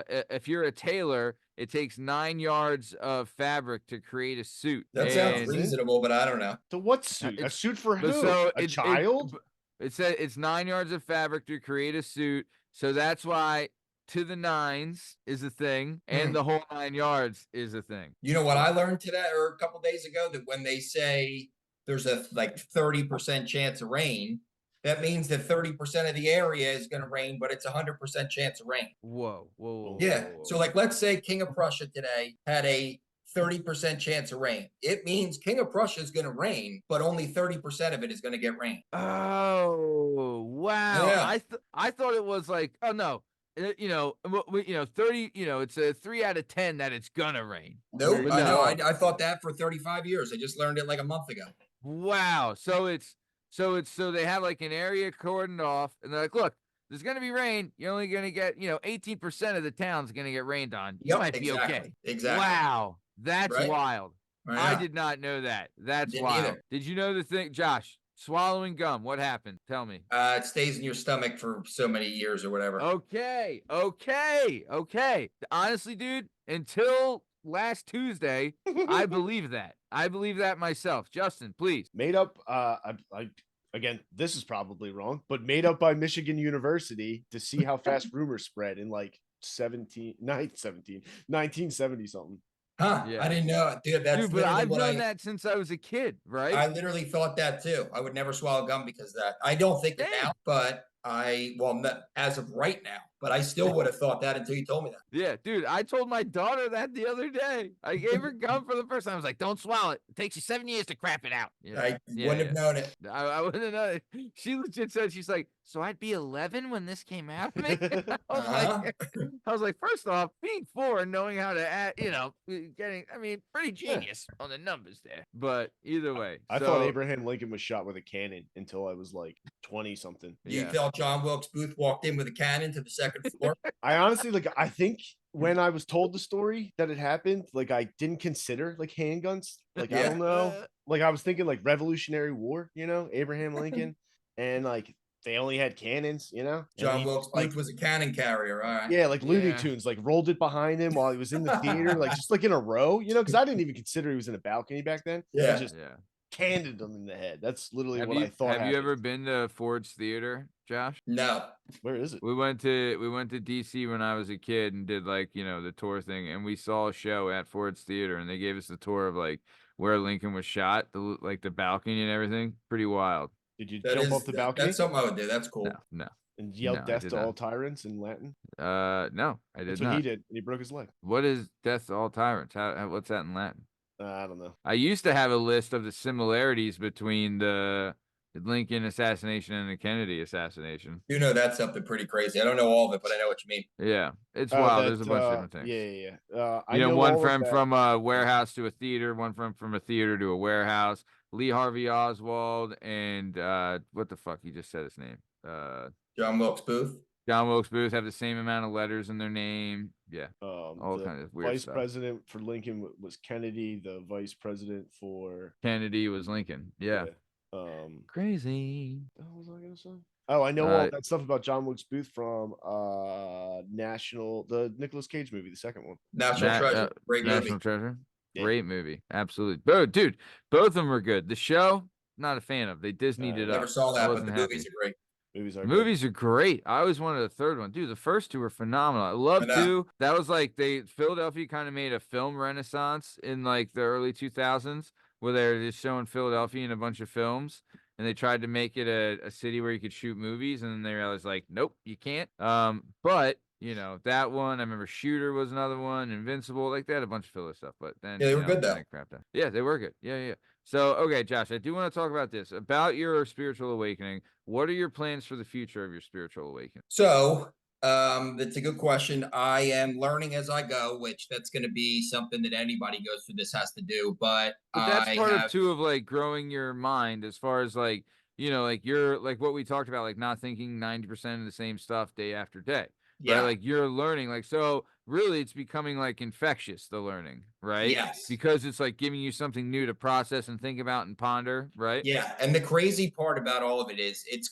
if you're a tailor, it takes 9 yards of fabric to create a suit. That sounds reasonable, but I don't know. So what suit? A suit for who? So a child? It said it's 9 yards of fabric to create a suit. So that's why to the nines is a thing, and the whole 9 yards is a thing. You know what I learned today or a couple days ago? That when they say there's a 30% chance of rain, that means that 30% of the area is going to rain, but it's 100% chance of rain. Whoa. Yeah. So let's say King of Prussia today had a 30% chance of rain. It means King of Prussia is going to rain, but only 30% of it is going to get rain. Oh, wow. Yeah. I thought it was like, oh no. 30, it's a 3 out of 10 that it's gonna rain. Nope. I know. I thought that for 35 years. I just learned it like a month ago. Wow. So they have like an area cordoned off, and they're like, look, there's gonna be rain. You're only gonna get 18% of the town's gonna get rained on. You might be okay. Exactly. Wow, that's wild. Right. I did not know that. That's wild. Either. Did you know the thing, Josh? Swallowing gum. What happened? Tell me. It stays in your stomach for so many years or whatever. Okay. Honestly, dude, until last Tuesday, I believe that. I believe that myself. Justin, please. Made up. Again, this is probably wrong, but made up by Michigan University to see how fast rumors spread in like 1970 something. Huh? Yeah. I didn't know, dude. But I've known that since I was a kid, right? I literally thought that too. I would never swallow gum because of that. I don't think it now, but as of right now, but I still would have thought that until you told me that. Yeah, dude, I told my daughter that the other day. I gave her gum for the first time. I was like, don't swallow it. It takes you 7 years to crap it out. I wouldn't have known it. I wouldn't have known it. She legit said, she's like, so I'd be 11 when this came out of me? I was like, first off, being 4 and knowing how to add, pretty genius on the numbers there. But either way. I thought Abraham Lincoln was shot with a cannon until I was like 20 something. You thought John Wilkes Booth walked in with a cannon to the second floor? I honestly, I think when I was told the story that it happened, I didn't consider handguns. I don't know. I was thinking Revolutionary War, Abraham Lincoln, and they only had cannons, John Wilkes Booth was a cannon carrier, all right. Yeah, Looney Tunes, rolled it behind him while he was in the theater, just in a row, because I didn't even consider he was in a balcony back then. Yeah. Just cannoned him in the head. That's literally what I thought. Have you ever been to Ford's Theater, Josh? No. Where is it? We went to DC when I was a kid and did the tour thing, and we saw a show at Ford's Theater, and they gave us the tour of where Lincoln was shot, the balcony and everything. Pretty wild. Did you jump off the balcony? That's something I would do. That's cool. No. And yelled death to all tyrants in Latin? No, I did not. That's what he did, and he broke his leg. What is death to all tyrants? What's that in Latin? I don't know. I used to have a list of the similarities between the Lincoln assassination and the Kennedy assassination. You know, that's something pretty crazy. I don't know all of it, but I know what you mean. Yeah, it's wild. There's a bunch of different things. Yeah. I know one from a warehouse to a theater, one from a theater to a warehouse. Lee Harvey Oswald and what the fuck? You just said his name. John Wilkes Booth. John Wilkes Booth have the same amount of letters in their name. Yeah. All kinds of weird vice stuff. President for Lincoln was Kennedy. The vice president for Kennedy was Lincoln. Yeah. Crazy. What was I gonna say? Oh, I know all that stuff about John Wilkes Booth from the Nicolas Cage movie, the second one. National Treasure. Great movie. National Treasure. Yeah. Great movie. Absolutely. Dude, both of them were good. The show, not a fan of. They Disney'd it up. Never saw that, but the movies are great. Movies are great. I always wanted a third one. Dude, the first two were phenomenal. I love 2. That was Philadelphia kind of made a film renaissance in the early 2000s where they were just showing Philadelphia in a bunch of films. And they tried to make it a city where you could shoot movies. And then they realized nope, you can't. But that one. I remember Shooter was another one. Invincible, like they had a bunch of filler stuff, but then Yeah, they were good then though. it crapped out. Yeah, they were good. Yeah, yeah. So okay, Josh, I do want to talk about this about your spiritual awakening. What are your plans for the future of your spiritual awakening? So, that's a good question. I am learning as I go, which that's going to be something that anybody goes through this has to do. But But that's I part of have, too of like growing your mind as far as like, like you're like what we talked about, like not thinking 90% of the same stuff day after day, right? yeah, Like you're learning, like, so really it's becoming like infectious, the learning, right? yes. Because it's like giving you something new to process and think about and ponder, right? Yeah, and the crazy part about all of it is it's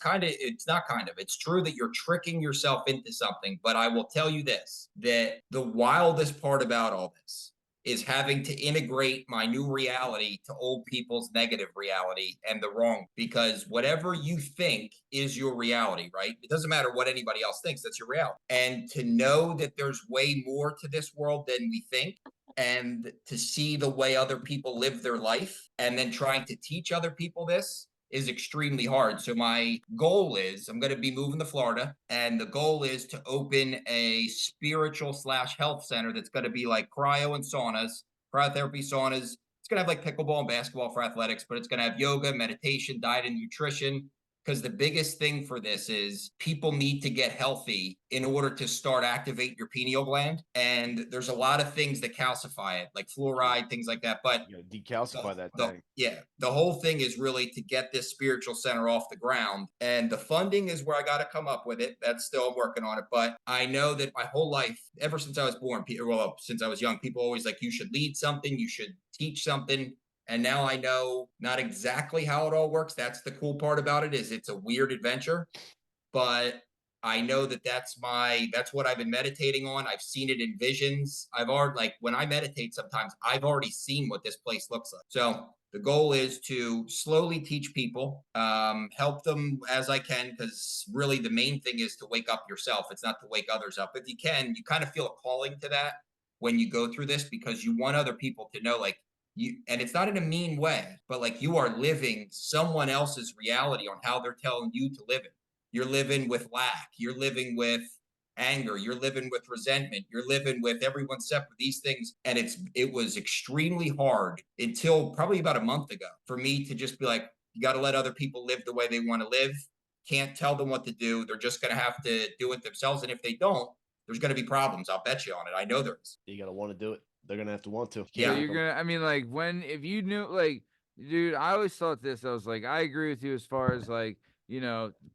not kind of, it's true that you're tricking yourself into something, but I will tell you this, that the wildest part about all this is having to integrate my new reality to old people's negative reality and the wrong, because whatever you think is your reality, right? It doesn't matter what anybody else thinks, that's your reality. And to know that there's way more to this world than we think, and to see the way other people live their life and then trying to teach other people this is extremely hard. So my goal is I'm going to be moving to Florida, and the goal is to open a spiritual slash health center that's going to be like cryo and saunas, cryotherapy saunas. It's going to have like pickleball and basketball for athletics, but it's going to have yoga, meditation, diet, and nutrition, because the biggest thing for this is people need to get healthy in order to start activate your pineal gland. And there's a lot of things that calcify it, like fluoride, things like that. But You know, decalcify that thing. the whole thing is really to get this spiritual center off the ground. And the funding is where I got to come up with it. That's still, I'm working on it. But I know that my whole life, ever since I was born, well, since I was young, people always like, you should lead something, you should teach something. And now I know not exactly how it all works. That's the cool part about it, is it's a weird adventure, but I know that that's what I've been meditating on. I've seen it in visions. I've already, like, when I meditate sometimes, I've already seen what this place looks like. So the goal is to slowly teach people, help them as I can, because really the main thing is to wake up yourself. It's not to wake others up. If you can, you kind of feel a calling to that when you go through this, because you want other people to know, like, you, and it's not in a mean way, but like you are living someone else's reality on how they're telling you to live it. You're living with lack, you're living with anger, you're living with resentment, you're living with everyone separate, these things. And it was extremely hard until probably about a month ago for me to just be like, you got to let other people live the way they want to live. Can't tell them what to do. They're just going to have to do it themselves. And if they don't, there's going to be problems. I'll bet you on it. I know there is. You got to want to do it. They're going to have to want to. So Yeah. you're gonna, I mean, like if you knew, like, dude, I always thought this. I was like, I agree with you as far as like,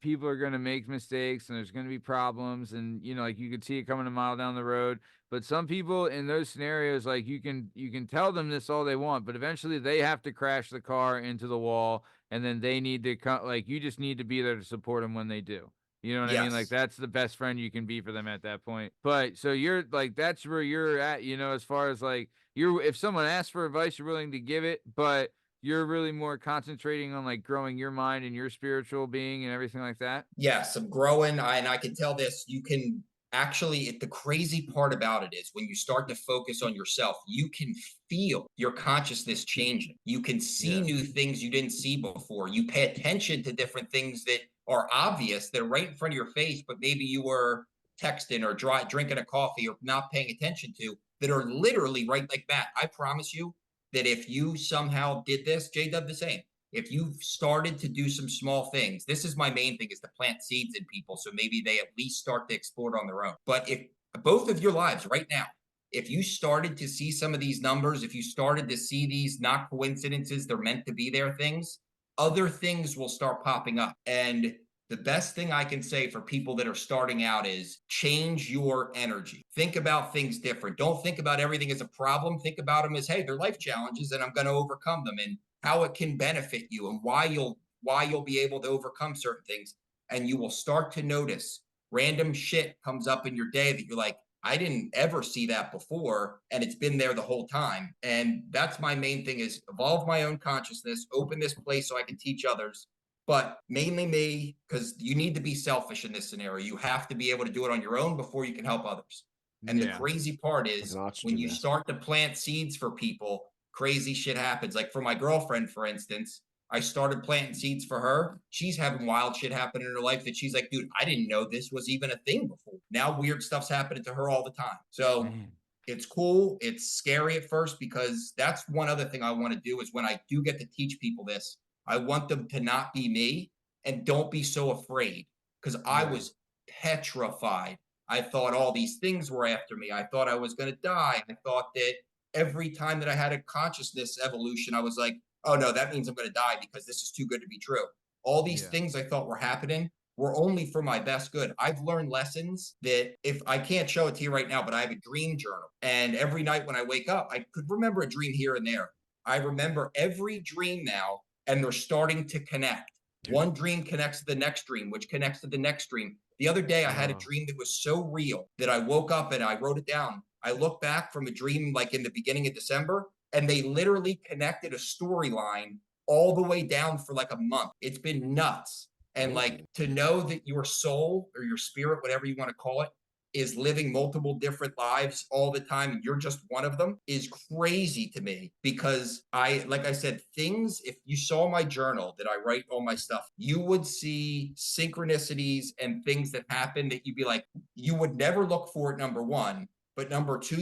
people are gonna make mistakes and there's gonna be problems, and like you could see it coming a mile down the road. But some people in those scenarios, like you can tell them this all they want, but eventually they have to crash the car into the wall, and then they need to come. Like you just need to be there to support them when they do. You know what I mean? Like Yes. that's the best friend you can be for them at that point. But so you're like that's where you're at, as far as like if someone asks for advice, you're willing to give it, but you're really more concentrating on like growing your mind and your spiritual being and everything like that. Yes, I'm growing. And I can tell this, you can actually, the crazy part about it is when you start to focus on yourself, you can feel your consciousness changing. You can see new things you didn't see before. You pay attention to different things that are obvious, they're right in front of your face, but maybe you were texting or drinking a coffee or not paying attention to, that are literally right like that. I promise you that if you somehow did this, JDub the same, if you've started to do some small things, this is my main thing, is to plant seeds in people, so maybe they at least start to explore it on their own. But if both of your lives right now, if you started to see some of these numbers, if you started to see these not coincidences, they're meant to be there things, other things will start popping up. And the best thing I can say for people that are starting out is change your energy. Think about things different. Don't think about everything as a problem. Think about them as, hey, they're life challenges and I'm going to overcome them, and how it can benefit you and why you'll be able to overcome certain things. And you will start to notice random shit comes up in your day that you're like, I didn't ever see that before, and it's been there the whole time. And that's my main thing, is evolve my own consciousness, open this place so I can teach others, but mainly me, because you need to be selfish in this scenario. You have to be able to do it on your own before you can help others. And the crazy part is when you start to plant seeds for people, crazy shit happens. Like for my girlfriend, for instance, I started planting seeds for her. She's having wild shit happen in her life that she's like, dude, I didn't know this was even a thing before. Now weird stuff's happening to her all the time. So Man. it's cool. It's scary at first because that's one other thing I want to do is when I do get to teach people this, I want them to not be me and don't be so afraid because I was petrified. I thought all these things were after me. I thought I was going to die. I thought that every time that I had a consciousness evolution, I was like, oh no, that means I'm going to die because this is too good to be true. All these things I thought were happening were only for my best good. I've learned lessons that if I can't show it to you right now, but I have a dream journal. And every night when I wake up, I could remember a dream here and there. I remember every dream now, and they're starting to connect. One dream connects to the next dream, which connects to the next dream. The other day, I had a dream that was so real that I woke up and I wrote it down. I looked back from a dream like in the beginning of December, and they literally connected a storyline all the way down for like a month. It's been nuts. And like to know that your soul or your spirit, whatever you want to call it, is living multiple different lives all the time and you're just one of them is crazy to me because like I said, things, if you saw my journal that I write all my stuff, you would see synchronicities and things that happen that you'd be like, you would never look for it, number one. But number two,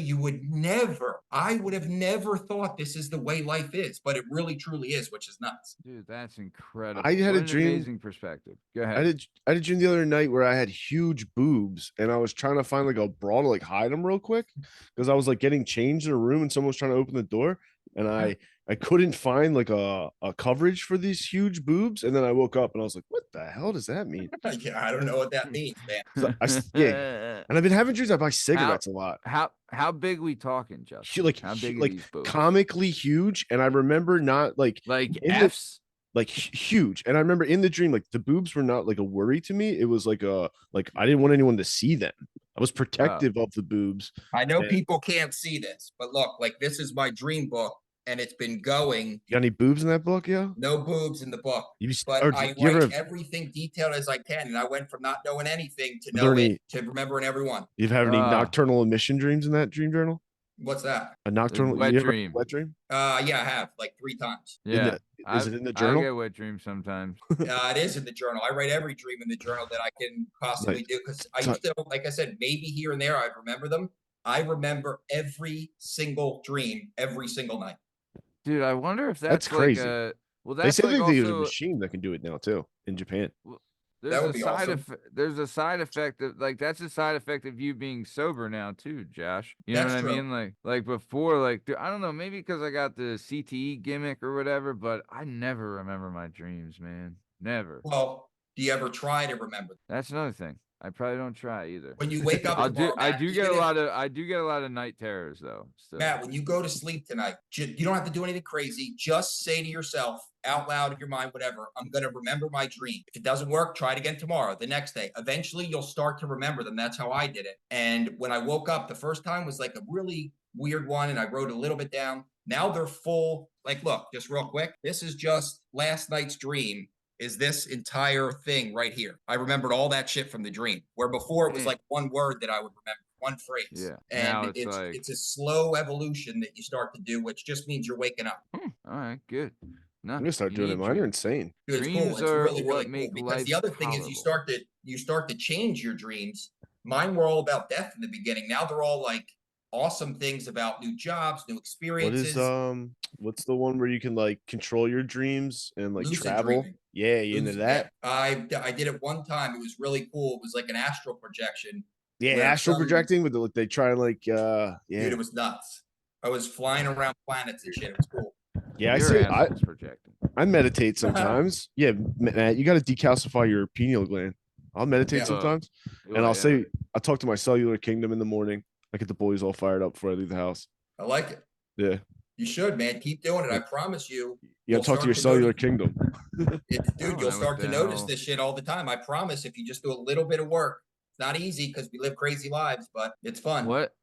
I would have never thought this is the way life is, but it really truly is, which is nuts. Dude, that's incredible. I had what a an dream. Amazing perspective. Go ahead. I had a dream the other night where I had huge boobs and I was trying to find like a bra to like hide them real quick because I was like getting changed in a room and someone was trying to open the door and I couldn't find like a coverage for these huge boobs. And then I woke up and I was like, what the hell does that mean? Yeah, I don't know what that means, man. And I've been having dreams. I buy cigarettes a lot. How big we talking, Justin? Like how big like comically huge. And I remember not like F's. Like huge. And I remember in the dream, like the boobs were not like a worry to me. It was like I didn't want anyone to see them. I was protective of the boobs. I know people can't see this, but look, like this is my dream book and it's been going. You got any boobs in that book, yo? No boobs in the book, but I write everything detailed as I can. And I went from not knowing anything to knowing to remembering everyone. You've had any nocturnal emission dreams in that dream journal? What's that? A nocturnal wet dream. Wet dream? Yeah, I have like 3 times. Yeah. Is it in the journal? I get wet dreams sometimes. It is in the journal. I write every dream in the journal that I can possibly do because I used to, like I said, maybe here and there I'd remember them. I remember every single dream every single night. Dude, I wonder if that's crazy. Well, that's they say like there's a machine that can do it now too in Japan. There's there's a side effect of like that's a side effect of you being sober now too, Josh. You know what I mean? Like before, like dude, I don't know, maybe because I got the CTE gimmick or whatever, but I never remember my dreams, man. Never. Well, do you ever try to remember? That's another thing. I probably don't try either. When you wake up, I do get a lot of night terrors though. Still. Matt, when you go to sleep tonight, you don't have to do anything crazy. Just say to yourself out loud in your mind, whatever, I'm going to remember my dream. If it doesn't work, try it again tomorrow, the next day. Eventually, you'll start to remember them. That's how I did it. And when I woke up, the first time was like a really weird one, and I wrote a little bit down. Now they're full. Like, look, just real quick. This is just last night's dream. Is this entire thing right here. I remembered all that shit from the dream, where before it was like one word that I would remember, one phrase. Yeah. And it's a slow evolution that you start to do, which just means you're waking up. All right, good. No, I'm gonna start doing it. Mine are insane. Dude, it's cool. It's really, really cool. Because the other thing is you start to change your dreams. Mine were all about death in the beginning. Now they're all like awesome things about new jobs, new experiences. What's the one where you can like control your dreams and like Lucid travel? Dreaming. Yeah, you into that? I did it one time. It was really cool. It was like an astral projection. Yeah, astral projecting with they try to like Dude, it was nuts. I was flying around planets and shit. It was cool. Yeah, I meditate sometimes. Yeah, Matt, you got to decalcify your pineal gland. I'll meditate sometimes, and I'll talk to my cellular kingdom in the morning. I get the boys all fired up before I leave the house. I like it. Yeah. You should, man. Keep doing it. I promise you. You got to talk to your cellular kingdom. Dude, you'll start to notice this shit all the time. I promise if you just do a little bit of work. It's not easy because we live crazy lives, but it's fun. What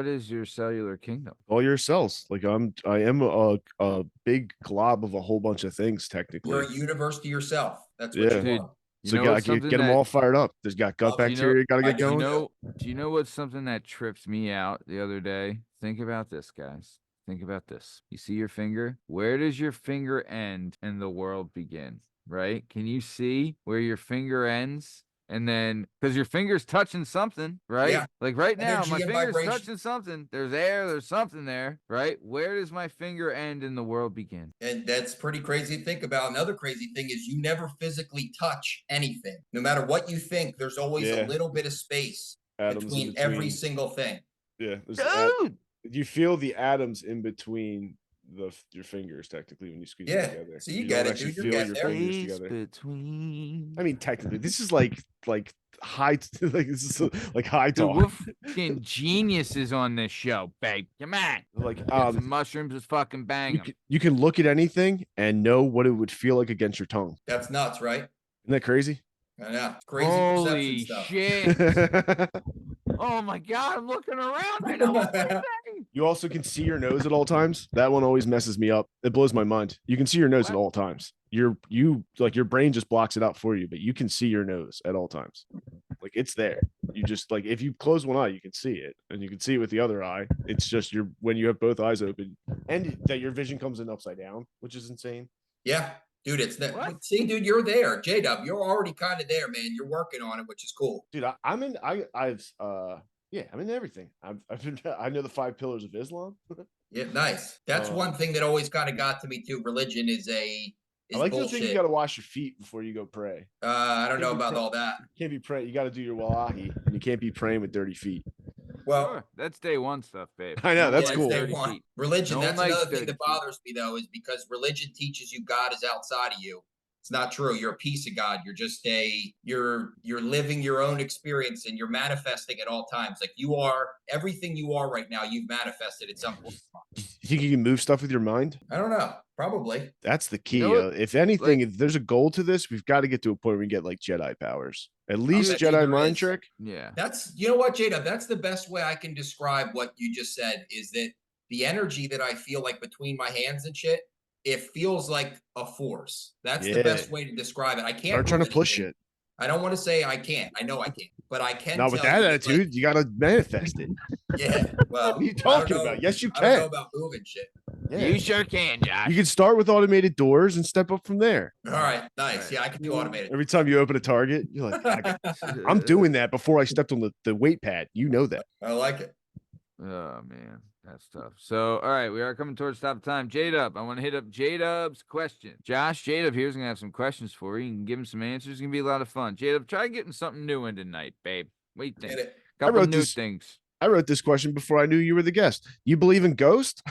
is your cellular kingdom? All your cells. Like I am a big glob of a whole bunch of things technically. You're a universe to yourself. That's what you want. So you gotta get them all fired up. There's got gut bacteria. Gotta get going. Do you know what's something that tripped me out the other day? Think about this, guys. think about this. You see your finger? Where does your finger end and the world begin? Right? Can you see where your finger ends? And then, because your finger's touching something, right? Yeah. Like right now, my Energy and finger's vibration. touching something. There's air, there's something there, right? Where does my finger end and the world begin? And that's pretty crazy to think about. Another crazy thing is you never physically touch anything. No matter what you think, there's always a little bit of space Atoms in between every single thing. Yeah. Dude! You feel the atoms in between your fingers technically when you squeeze them together. So you get don't it, dude. actually You're feel getting your there. fingers Space together. between. I mean, technically, this is like high, like this is like high Dude, talk. we're fucking geniuses on this show, babe. Come on. Like Get some mushrooms, is fucking bang 'em. you can look at anything and know what it would feel like against your tongue. That's nuts, right? Isn't that crazy? I know. It's crazy Holy perception stuff. shit. Oh my god, I'm looking around. I know everything. You also can see your nose at all times. That one always messes me up. It blows my mind. You can see your nose at all times. Your brain just blocks it out for you, but you can see your nose at all times. Like it's there. You just like if you close one eye, you can see it, and you can see it with the other eye. It's just when you have both eyes open, and that your vision comes in upside down, which is insane. Yeah, dude, it's that. See, dude, you're there, JDub. You're already kind of there, man. You're working on it, which is cool. Dude, I'm in everything. I know the 5 pillars of Islam. Yeah, nice. That's one thing that always kind of got to me too. Religion is I like bullshit. to think you got to wash your feet before you go pray. I don't know about all that. You can't be praying. You got to do your wallahi, and you can't be praying with dirty feet. Well, sure. That's day one stuff, babe. I know, that's cool. Day one. Religion, No that's one likes another thing dirty that bothers me though, is because religion teaches you God is outside of you. It's not true. You're a piece of God. You're just you're living your own experience and you're manifesting at all times. Like you are everything you are right now. You've manifested at some point. You think you can move stuff with your mind? I don't know. Probably. That's the key. You know what? If anything, if there's a goal to this, we've got to get to a point where we get like Jedi powers. At least bet you Jedi there mind is. trick. Yeah. That's, you know what, Jada, that's the best way I can describe what you just said is that the energy that I feel like between my hands and shit, it feels like a force. That's the best way to describe it. I can't. Start trying to push it. I don't want to say I can't. I know I can't, but I can. Not with that attitude. Like, you got to manifest it. Yeah. Well, what are you talking about? Yes, you can. I don't know about moving shit. Yeah. You sure can, Josh. You can start with automated doors and step up from there. All right. Nice. Yeah, I can do automated. Every time you open a target, you're like, I'm doing that before I stepped on the weight pad. You know that. I like it. Oh man, that's tough. So, all right, we are coming towards the top of time. JDub, I want to hit up JDubs Questions. Josh, JDub here's gonna have some questions for you. You can give him some answers. It's gonna be a lot of fun. JDub, try getting something new in tonight, babe. What do you think? Couple new things. I wrote this question before I knew you were the guest. You believe in ghosts?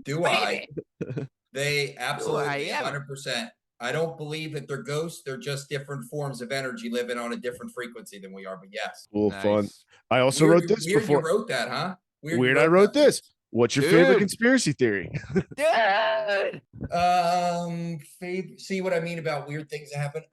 Do I? They absolutely 100%. I don't believe that they're ghosts. They're just different forms of energy living on a different frequency than we are. But yes. Cool, fun. I also wrote this before. You wrote that, huh? Weird I wrote this. What's your favorite conspiracy theory? Dude. See what I mean about weird things that happen?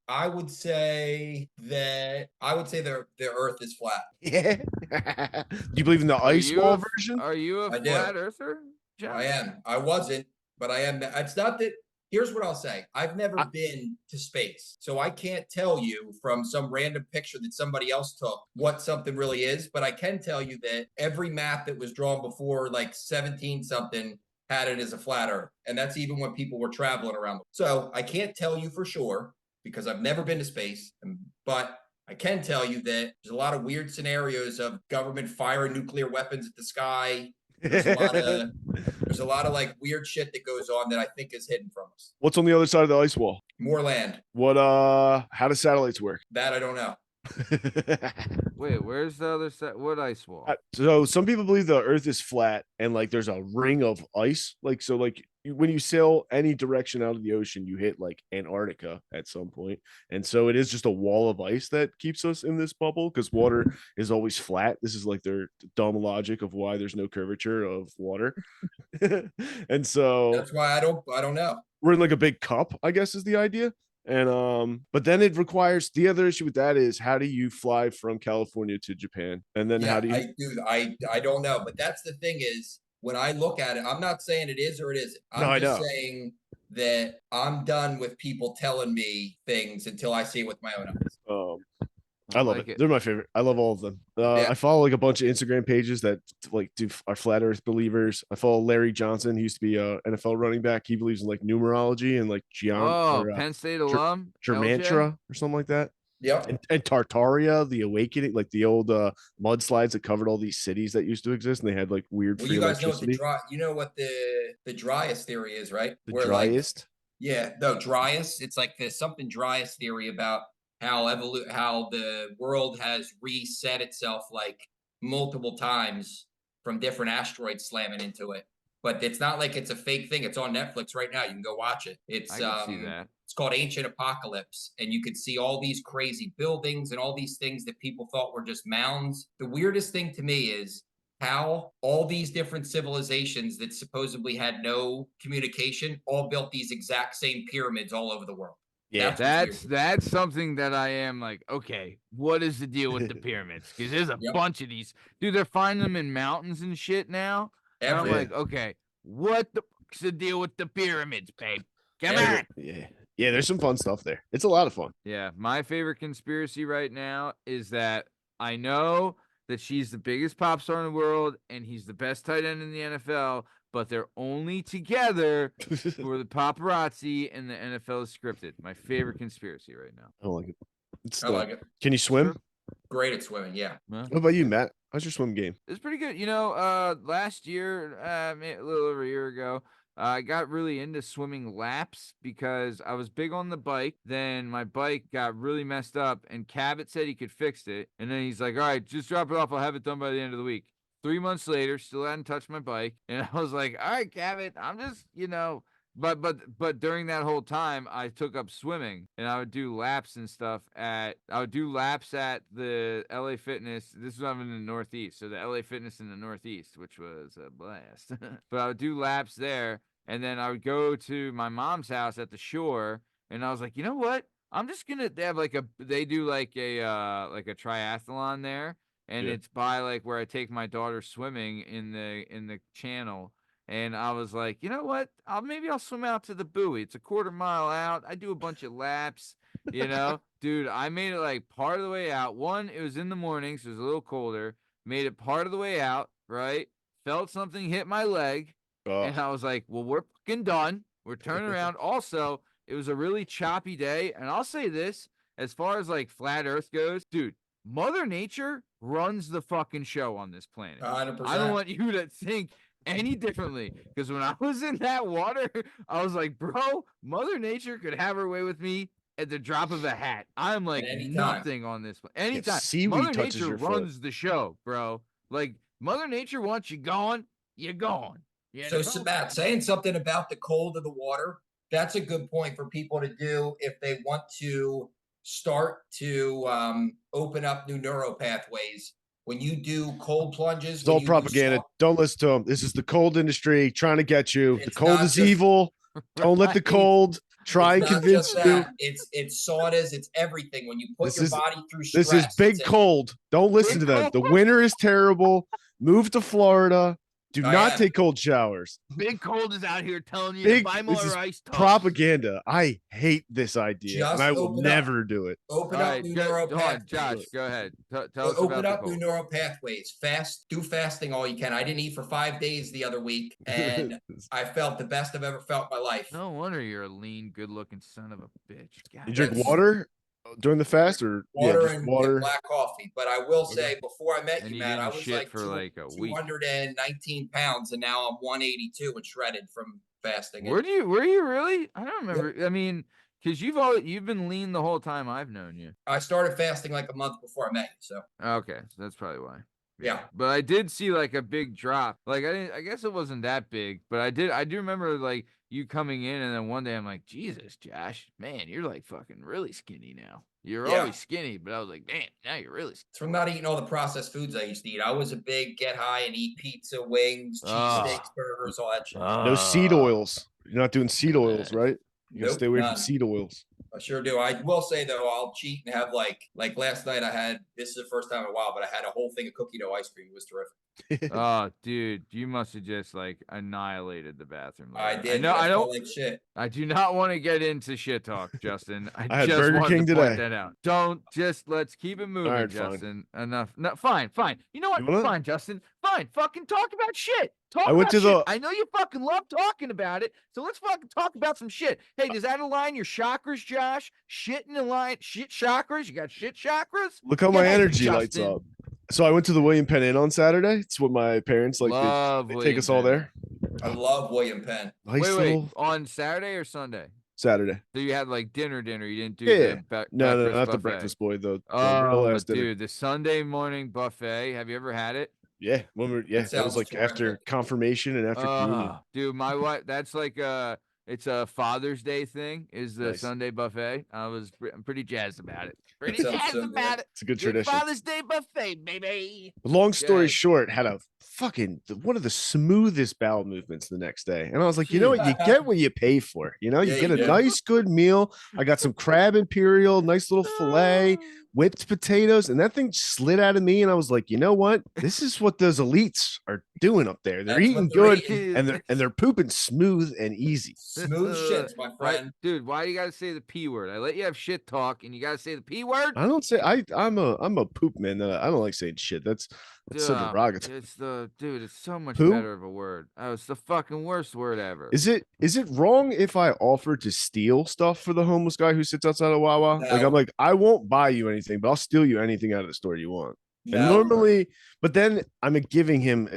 I would say the Earth is flat. Yeah. Do you believe in the ice wall version? Are you a flat earther, John? I am. I wasn't, but I am. It's not that. Here's what I'll say. I've never been to space, so I can't tell you from some random picture that somebody else took what something really is, but I can tell you that every map that was drawn before like 17 something had it as a flat earth. And that's even when people were traveling around. So I can't tell you for sure because I've never been to space, but I can tell you that there's a lot of weird scenarios of government firing nuclear weapons at the sky. There's a lot of like weird shit that goes on that I think is hidden from us. What's on the other side of the ice wall? More land. What how do satellites work? That I don't know. Wait, where's the other side? What ice wall? So some people believe the earth is flat and like there's a ring of ice. Like so like when you sail any direction out of the ocean, you hit like Antarctica at some point. And so it is just a wall of ice that keeps us in this bubble because water is always flat. This is like their dumb logic of why there's no curvature of water. And so that's why I don't know. We're in like a big cup, I guess is the idea. And but then it requires the other issue with that is how do you fly from California to Japan? And then how do you I don't know, but that's the thing is when I look at it, I'm not saying it is or it isn't. I'm just saying that I'm done with people telling me things until I see it with my own eyes. I love like it. it. They're my favorite. I love all of them. Yeah. I follow like a bunch of Instagram pages that like are flat Earth believers. I follow Larry Johnson. He used to be a NFL running back. He believes in like numerology and like Oh, Penn State alum, LJ. Germantra or something like that. Yep. And Tartaria, the awakening, like the old mudslides that covered all these cities that used to exist, and they had like weird Well, free you guys know what electricity. the driest theory is, right? The Where driest. yeah, no, driest. It's like the something driest theory about how how the world has reset itself like multiple times from different asteroids slamming into it. But it's not like it's a fake thing. It's on Netflix right now. You can go watch it. I can see that. It's called Ancient Apocalypse, and you could see all these crazy buildings and all these things that people thought were just mounds. The weirdest thing to me is how all these different civilizations that supposedly had no communication all built these exact same pyramids all over the world. Yeah, that's something that I am like, okay, what is the deal with the pyramids? Because there's a bunch of these, dude. They're finding them in mountains and shit now. And I'm like, okay, what the fuck's the deal with the pyramids, babe? Come on. Yeah, there's some fun stuff there. It's a lot of fun. Yeah, my favorite conspiracy right now is that I know that she's the biggest pop star in the world and he's the best tight end in the NFL, but they're only together for the paparazzi and the NFL is scripted. My favorite conspiracy right now. I don't like it. I like it. Can you swim? Great at swimming, yeah. What about you, Matt? How's your swim game? It's pretty good. You know, last year, a little over a year ago, I got really into swimming laps because I was big on the bike. Then my bike got really messed up, and Cabot said he could fix it. And then he's like, all right, just drop it off. I'll have it done by the end of the week. 3 months later, still hadn't touched my bike. And I was like, all right, Cabot, I'm just, but during that whole time, I took up swimming, and I would do laps and stuff at the LA Fitness. This was up in the Northeast, so the LA Fitness in the Northeast, which was a blast. But I would do laps there, and then I would go to my mom's house at the shore, and I was like, you know what? I'm just gonna. They do like a triathlon there, and it's by like where I take my daughter swimming in the channel. And I was like, you know what? Maybe I'll swim out to the buoy. It's a quarter mile out. I do a bunch of laps, Dude, I made it like part of the way out. One, it was in the morning, so it was a little colder. Made it part of the way out, right? Felt something hit my leg. And I was like, well, we're fucking done. We're turning around. Also, it was a really choppy day. And I'll say this, as far as like flat Earth goes, dude, Mother Nature runs the fucking show on this planet. 100%. I don't want you to think any differently, because when I was in that water, I was like, bro, Mother Nature could have her way with me at the drop of a hat. I'm like nothing on this one. Anytime. Mother Nature runs the show, bro. Like, Mother Nature wants you gone, you're gone. So, Matt, saying something about the cold of the water, that's a good point for people to do if they want to start to open up new neural pathways. When you do cold plunges, it's all propaganda. Don't listen to them. This is the cold industry trying to get you. The cold is evil. Don't let the cold try and convince you. It's saunas. It's everything. When you put your body through stress. This is big cold. Don't listen to them. The winter is terrible. Move to Florida. Do not take cold showers. Big Cold is out here telling you to buy more ice. Propaganda. I hate this idea, and I will never do it. Open up new neural pathways. Josh, go ahead. Tell us open up new neural pathways. Do fasting all you can. I didn't eat for 5 days the other week, and I felt the best I've ever felt in my life. No wonder you're a lean, good-looking son of a bitch. God. You drink water during the fast, or water and black coffee? But I will say, before I met you, Matt, I was like for like a 219 pounds, and now I'm 182 and shredded from fasting. Were you really? I don't remember. Yep. I mean, because you've been lean the whole time I've known you. I started fasting like a month before I met you, so okay, so that's probably why. Yeah. But I did see like a big drop. Like I guess it wasn't that big, but I do remember like you coming in, and then one day I'm like, Jesus, Josh, man, you're like fucking really skinny now. You're always skinny, but I was like, damn, now you're really skinny. It's from not eating all the processed foods I used to eat. I was a big get high and eat pizza, wings, cheesesteaks, burgers, all that shit. No seed oils. You're not doing seed oils, right? You gotta stay away from seed oils. I sure do. I will say though, I'll cheat and have like last night I had, this is the first time in a while, but I had a whole thing of cookie dough ice cream. It was terrific. Oh, dude, you must have just like annihilated the bathroom. I later. did. I know. I felt don't. like shit. I do not want to get into shit talk, Justin. I I had just Burger wanted King to point today. that out. Don't just let's keep it moving, right, fine. Justin. Enough. No, fine. You know what? You wanna- Fine, Justin. Fine. Fucking talk about shit. Talk I went about to shit. the- I know you fucking love talking about it, so let's fucking talk about some shit. Hey, does that align your chakras, Josh? Shit in align shit chakras? You got shit chakras? Look how my Yeah, energy lights Justin. up. So I went to the William Penn Inn on Saturday. It's what my parents like. Love They take William us all Penn. there. I love William Penn. Nice Wait, little on Saturday or Sunday? Saturday. So you had like dinner. You didn't do Yeah. the No, breakfast not the buffet. breakfast boy. The real Oh, ass dinner. dude, the Sunday morning buffet. Have you ever had it? Yeah, that was sounds like after terrific. confirmation and after communion. Dude, my wife. That's like it's a Father's Day thing. Is the Nice. Sunday buffet? I'm pretty jazzed about it. That Pretty sounds jazzed so good. about it. It's a good Good tradition. Father's Day buffet, baby. Long story Yeah. short, had a fucking one of the smoothest bowel movements the next day. And I was like, you know what? You get what you pay for. You know, you Yeah, get you a do. nice, good meal. I got some crab imperial, nice little filet, whipped potatoes, and that thing slid out of me. And I was like, you know what? This is what those elites are doing up there. They're That's eating what they're good eating. and they're pooping smooth and easy. Smooth shits, my Why- friend. dude, why you gotta say the P word? I let you have shit talk, and you gotta say the P word. I don't say I'm a poop man. I don't like saying shit. That's so Ugh, derogatory. It's so much Poo? better of a word. Oh, it's the fucking worst word ever. Is it wrong if I offer to steal stuff for the homeless guy who sits outside of Wawa? Like No. I'm like, I won't buy you anything, but I'll steal you anything out of the store you want. And No. normally, but then I'm giving him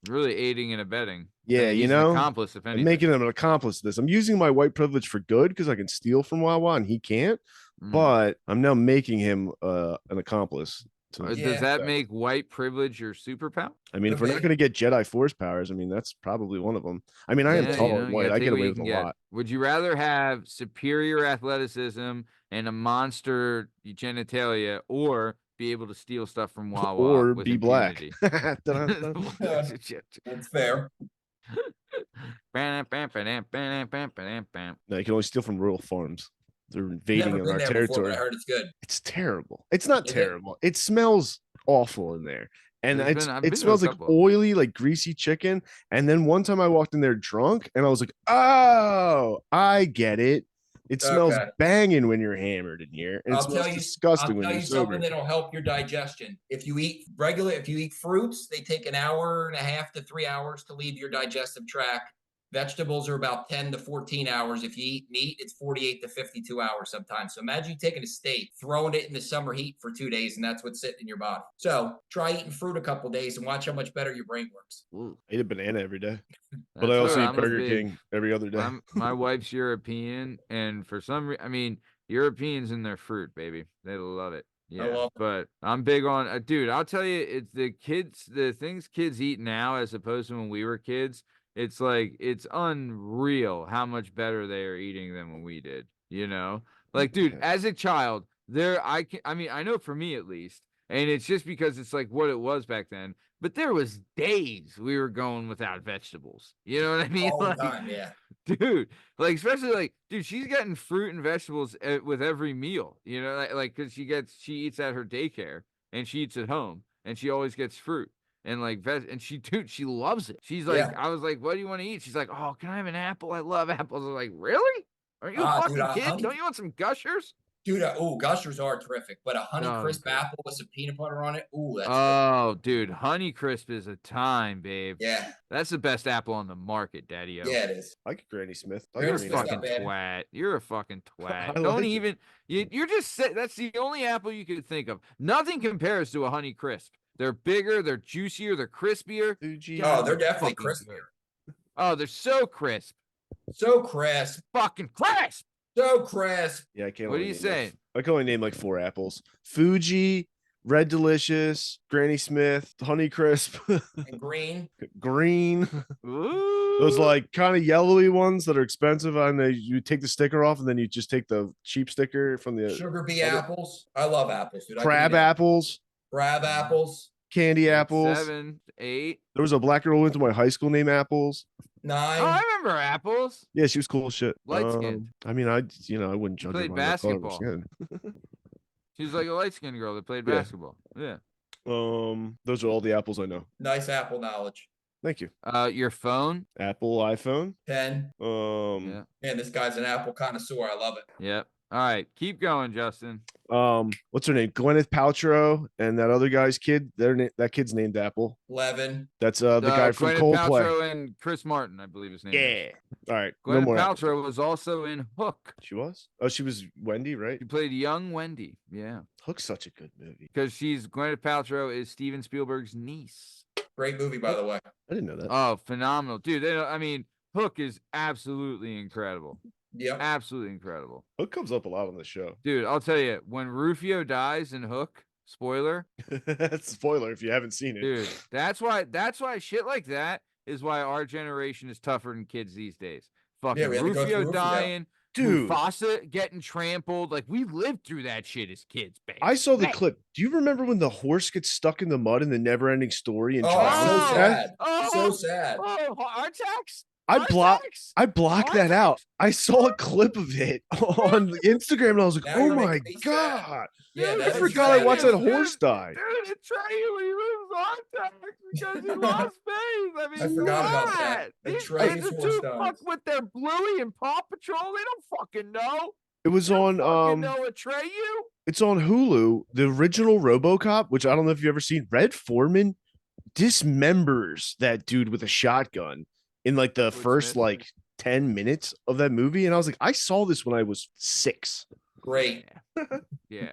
Really aiding and abetting. Yeah, He's you an know, accomplice if I'm anything. making him an accomplice to this. I'm using my white privilege for good because I can steal from Wawa and he can't. But I'm now making him an accomplice. Does Yeah. that make white privilege your superpower? I mean, if we're not Okay. going to get Jedi Force powers, I mean, that's probably one of them. I mean, I am Yeah, tall you and know, you white. gotta I take get what away you with a can get. lot. Would you rather have superior athleticism and a monster genitalia, or be able to steal stuff from Wawa Or with be black. impunity? That's fair. Bam. No, you can only steal from rural farms. They're invading Never on been our there before, but territory. I heard it's good. It's terrible. It's not Is it? terrible. It smells awful in there. And I've been it to a smells like couple of them. oily, like greasy chicken. And then one time I walked in there drunk and I was like, oh, I get it. It smells Okay. banging when you're hammered in here. And it I'll smells tell you, disgusting when I'll tell you're you sober. something that'll help your digestion. If you eat fruits, they take an hour and a half to 3 hours to leave your digestive tract. Vegetables are about 10 to 14 hours. If you eat meat, it's 48 to 52 hours sometimes. So imagine you taking a steak, throwing it in the summer heat for 2 days, and that's what's sitting in your body. So try eating fruit a couple days and watch how much better your brain works. Ooh, I eat a banana every day. But that's I also what eat I'm a Burger big- King every other day. My wife's European, and for some reason, I mean, Europeans and their fruit, baby, they love it. Yeah, love it. but I'm big on, dude. I'll tell you, it's the things kids eat now as opposed to when we were kids. It's like it's unreal how much better they are eating than when we did. You know, like, dude, as a child, I mean, I know for me at least, and it's just because it's like what it was back then. But there was days we were going without vegetables. You know what I mean? All the Like, time, yeah. dude, like, especially like, dude, she's getting fruit and vegetables with every meal, you know, like because she eats at her daycare and she eats at home and she always gets fruit and like and she loves it. She's like, Yeah. I was like, what do you want to eat? She's like, oh, can I have an apple? I love apples. I was like, really? Are you a fucking Dude, kid? Don't you want some Gushers? Dude, Gushers are terrific, but a Honey Oh, Crisp God. apple with some peanut butter on it, ooh, that's good. Oh, dude, Honey Crisp is a time, babe. Yeah, That's the best apple on the market, Daddy-o. yeah, it is. I like Granny Smith. I Granny like You're a Smith's Granny not fucking bad. twat. You're a fucking twat. I Don't like it. even. You're just that's the only apple you could think of. Nothing compares to a Honey Crisp. They're bigger, they're juicier, they're crispier. Fuji. Oh, they're definitely fucking crispier. Oh, they're so crisp. So crisp, Fucking crisp. so crisp. Yeah, I can't. What are only you name, saying? I can only name like 4 apples: Fuji, Red Delicious, Granny Smith, Honey Crisp, And green. Green. Ooh. Those like kind of yellowy ones that are expensive, and you take the sticker off, and then you just take the cheap sticker from the Sugar bee other- apples. I love apples, dude. I crab can eat apples, Crab apples. candy Like apples. 7, 8. There was a black girl who went to my high school named Apples. Oh, 9. I remember apples. Yeah, she was cool as shit. Light-skinned. I mean, I wouldn't judge her Played by the color of her basketball. skin. She was like a light-skinned girl that played Yeah. basketball. Yeah. Those are all the apples I know. Nice Apple knowledge. Thank you. Your phone. Apple iPhone. 10. Yeah. Man, this guy's an Apple connoisseur. I love it. Yep. All right, keep going, Justin. What's her name? Gwyneth Paltrow and that other guy's kid. That kid's named Apple. 11. That's the guy from Gwyneth Coldplay. Paltrow and Chris Martin, I believe his name. Yeah. All right. Gwyneth No more Paltrow was also in Hook. She was? Oh, she was Wendy, right? She played young Wendy. Yeah. Hook's such a good movie. Because Gwyneth Paltrow is Steven Spielberg's niece. Great movie, by the way. I didn't know that. Oh, phenomenal. Dude, I mean, Hook is absolutely incredible. Yep. Absolutely incredible. Hook comes up a lot on the show. Dude, I'll tell you, when Rufio dies in Hook, spoiler. Spoiler if you haven't seen it. Dude, that's why shit like that is why our generation is tougher than kids these days. Fucking we had to go through Rufio Rufio. dying, Dude. Mufasa getting trampled. Like, we lived through that shit as kids, baby. I saw the clip. Do you remember when the horse gets stuck in the mud in the never ending story and Oh, drowns? so sad. Oh, So sad. Oh, Artax? I blocked that out. I saw a clip of it on Instagram and I was like, Now oh you're my making me sad. God. Yeah, Dude, that I is forgot I sad. watched that horse die. Dude, it's Trey when he was Artax because he lost face. I mean, I forgot about that. These Atreus kids are horse too dies. fucked with their Bluey and Paw Patrol. They don't fucking know. It was on Fucking know Atreyu. it's on Hulu, the original RoboCop, which I don't know if you've ever seen. Red Foreman dismembers that dude with a shotgun in like the first Smith. like 10 minutes of that movie. And I was like, I saw this when I was 6. Great. Yeah.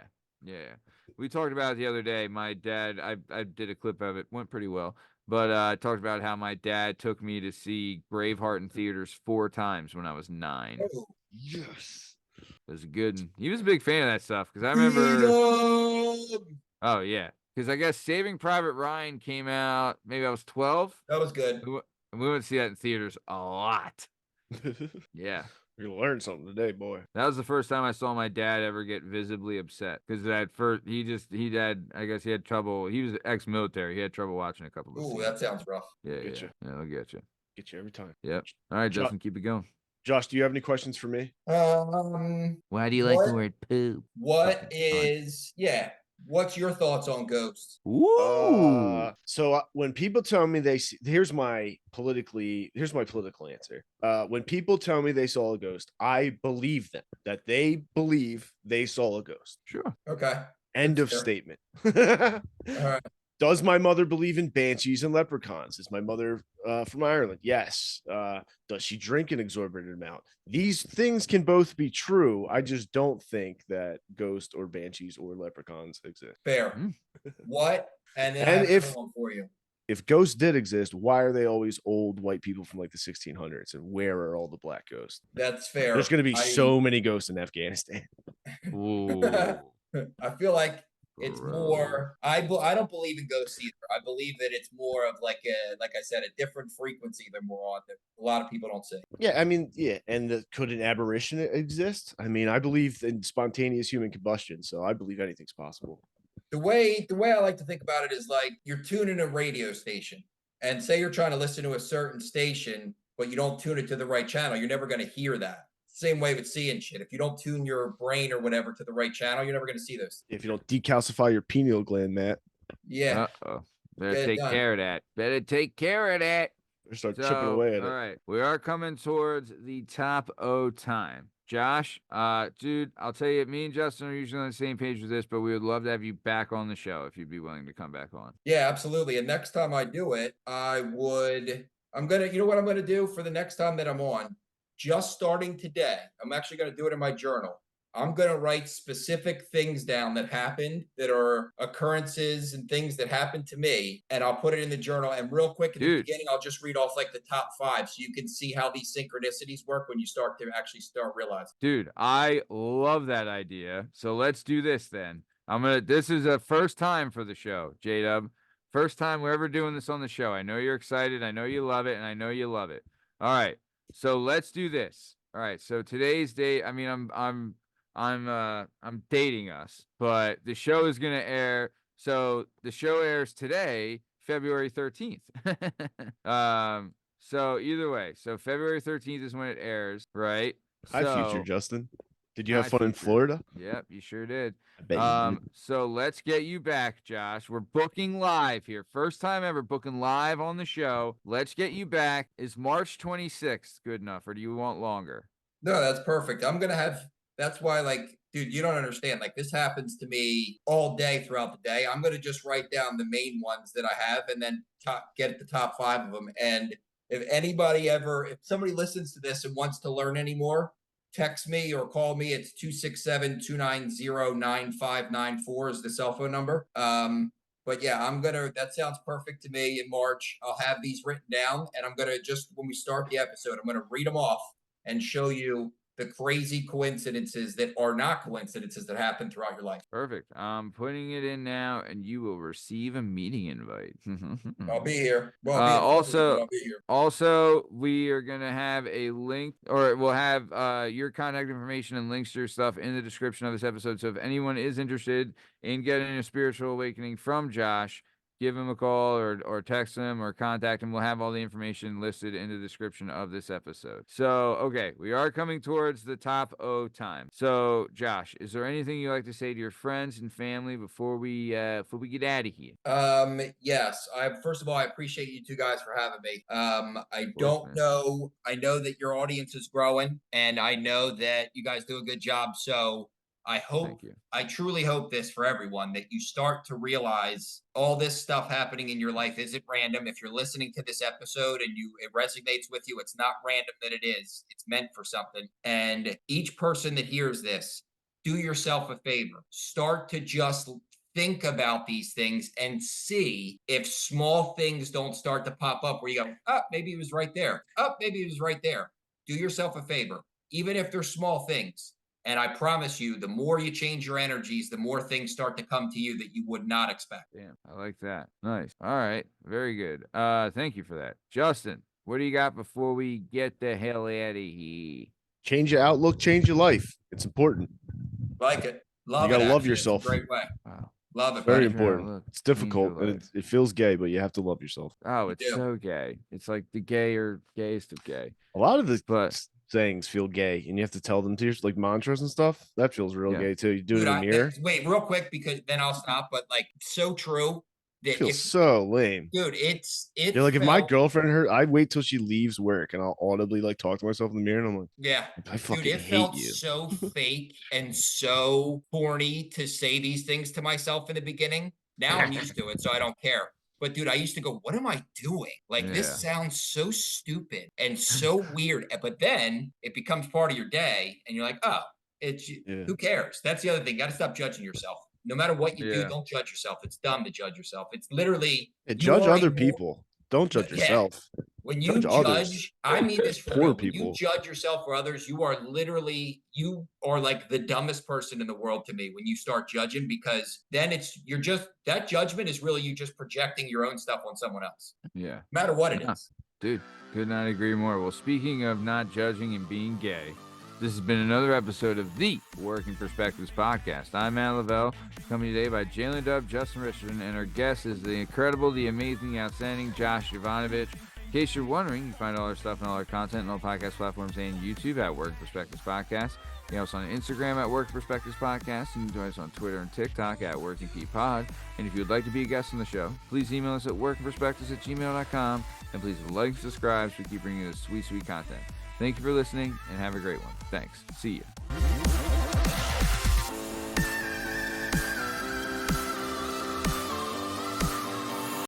We talked about it the other day. My dad, I did a clip of it, went pretty well. But I talked about how my dad took me to see Braveheart in theaters 4 times when I was 9. Oh, Yes. It was good. He was a big fan of that stuff because I remember. JDub. Oh yeah, because I guess Saving Private Ryan came out. Maybe I was 12. That was good. We went to see that in theaters a lot. Yeah. You're gonna learn something today, boy. That was the first time I saw my dad ever get visibly upset because at first he had trouble. He was ex-military. He had trouble watching a couple of Ooh, scenes. that sounds rough. Yeah, Get you. I'll get you. Get you every time. Yep. All right, Justin, keep it going. Josh, do you have any questions for me? Why do you like the word poop? What's your thoughts on ghosts? Ooh. So when people tell me here's my political answer. When people tell me they saw a ghost, I believe them that they believe they saw a ghost. Sure. Okay. End of Sure. statement. All right. Does my mother believe in banshees and leprechauns? Is my mother from Ireland? Yes. Does she drink an exorbitant amount? These things can both be true. I just don't think that ghosts or banshees or leprechauns exist. Fair. Mm. What? And then And I have if- another one for you. If ghosts did exist, why are they always old white people from like the 1600s? And where are all the black ghosts? That's fair. There's going to be so many ghosts in Afghanistan. Ooh. I feel like it's Bro. more. I don't believe in ghosts either. I believe that it's more of like I said, a different frequency than we're on that a lot of people don't see. Yeah, I mean, yeah. And could an aberration exist? I mean, I believe in spontaneous human combustion, so I believe anything's possible. The way I like to think about it is like you're tuning a radio station, and say you're trying to listen to a certain station, but you don't tune it to the right channel, you're never going to hear that. Same way with seeing shit. If you don't tune your brain or whatever to the right channel, you're never going to see those. If you don't decalcify your pineal gland, Matt, Yeah. Uh-oh. Better Get it take done. care of that. Better take care of that. or start chipping away at all it. right, we are coming towards the top O time. Josh, dude, I'll tell you, me and Justin are usually on the same page with this, but we would love to have you back on the show if you'd be willing to come back on. Yeah, absolutely. And next time I do it, you know what I'm going to do for the next time that I'm on? Just starting today, I'm actually going to do it in my journal. I'm going to write specific things down that happened, that are occurrences and things that happened to me, and I'll put it in the journal. And real quick at the beginning, I'll just read off like the top 5 so you can see how these synchronicities work when you start realizing. Dude, I love that idea. So let's do this then. This is a first time for the show, JDub. First time we're ever doing this on the show. I know you're excited. I know you love it, and I know you love it. All right. So let's do this. All right. So today's date, I mean, I'm dating us, but the show is going to air. So the show airs today, February 13th. So either way, so February 13th is when it airs, right? Hi, future So Justin. Did you have hi, fun in future. Florida? Yep, you sure did. I bet you did. So let's get you back, Josh. We're booking live here. First time ever booking live on the show. Let's get you back. Is March 26th good enough, or do you want longer? No, that's perfect. I'm gonna have. That's why, like, dude, you don't understand. Like, this happens to me all day throughout the day. I'm gonna just write down the main ones that I have, and then get the top 5 of them. And if somebody listens to this and wants to learn any more, text me or call me. It's 267-290-9594 is the cell phone number. But yeah, that sounds perfect to me. In March, I'll have these written down, and I'm gonna just, when we start the episode, I'm gonna read them off and show you the crazy coincidences that are not coincidences that happen throughout your life. Perfect. I'm putting it in now, and you will receive a meeting invite. I'll be here. Well, I'll be here. Also, we are going to have a link, or we'll have your contact information and links to your stuff in the description of this episode. So if anyone is interested in getting a spiritual awakening from Josh, give him a call or text him or contact him. We'll have all the information listed in the description of this episode. So, okay, we are coming towards the top O time. So, Josh, is there anything you'd like to say to your friends and family before we get out of here? Yes. First of all, I appreciate you two guys for having me. I know that your audience is growing, and I know that you guys do a good job. So I truly hope this for everyone, that you start to realize all this stuff happening in your life isn't random. If you're listening to this episode and it resonates with you, it's not random that it is. It's meant for something. And each person that hears this, do yourself a favor. Start to just think about these things and see if small things don't start to pop up where you go, oh, maybe it was right there. Oh, maybe it was right there. Do yourself a favor, even if they're small things. And I promise you, the more you change your energies, the more things start to come to you that you would not expect. Damn, I like that. Nice. All right. Very good. Thank you for that. Justin, what do you got before we get the hell out of here? Change your outlook, change your life. It's important. Like it. Love you gotta it. love Actually. yourself. It's a great way. Wow. Love it. Very buddy. important. It's difficult and it feels gay, but you have to love yourself. Oh, it's so gay. It's like the gayest of gay. A lot of the sayings feel gay, and you have to tell them to your like mantras and stuff. That feels real gay too. You do it in the mirror. Wait, real quick, because then I'll stop. But like, so true. That feels so lame, dude. It's you're like, if my girlfriend I wait till she leaves work and I'll audibly like talk to myself in the mirror, and I'm like, yeah, I fucking dude, it hate felt you. So fake and so corny to say these things to myself in the beginning. Now I'm used to it, so I don't care. But dude, I used to go, what am I doing? Like, this sounds so stupid and so weird. But then it becomes part of your day, and you're like, oh, who cares? That's the other thing. You got to stop judging yourself. No matter what you do, don't judge yourself. It's dumb to judge yourself. It's literally judge other people. Don't judge yourself. When you judge, I mean this for real. When you judge yourself for others, you are like the dumbest person in the world to me when you start judging, because then that judgment is really you just projecting your own stuff on someone else. Yeah. No matter what it is. Dude, could not agree more. Well, speaking of not judging and being gay, this has been another episode of the Working Perspectives Podcast. I'm Matt Lavelle, coming today by JDub, Justin Richardson, and our guest is the incredible, the amazing, the outstanding Josh Jovanovic. In case you're wondering, you can find all our stuff and all our content on all podcast platforms and YouTube at Working Perspectives Podcast. You can also on Instagram at Working Perspectives Podcast. You can join us on Twitter and TikTok at Working P Pod. And if you would like to be a guest on the show, please email us at workingperspectives@gmail.com. And please like and subscribe so we keep bringing you this sweet, sweet content. Thank you for listening, and have a great one. Thanks. See you.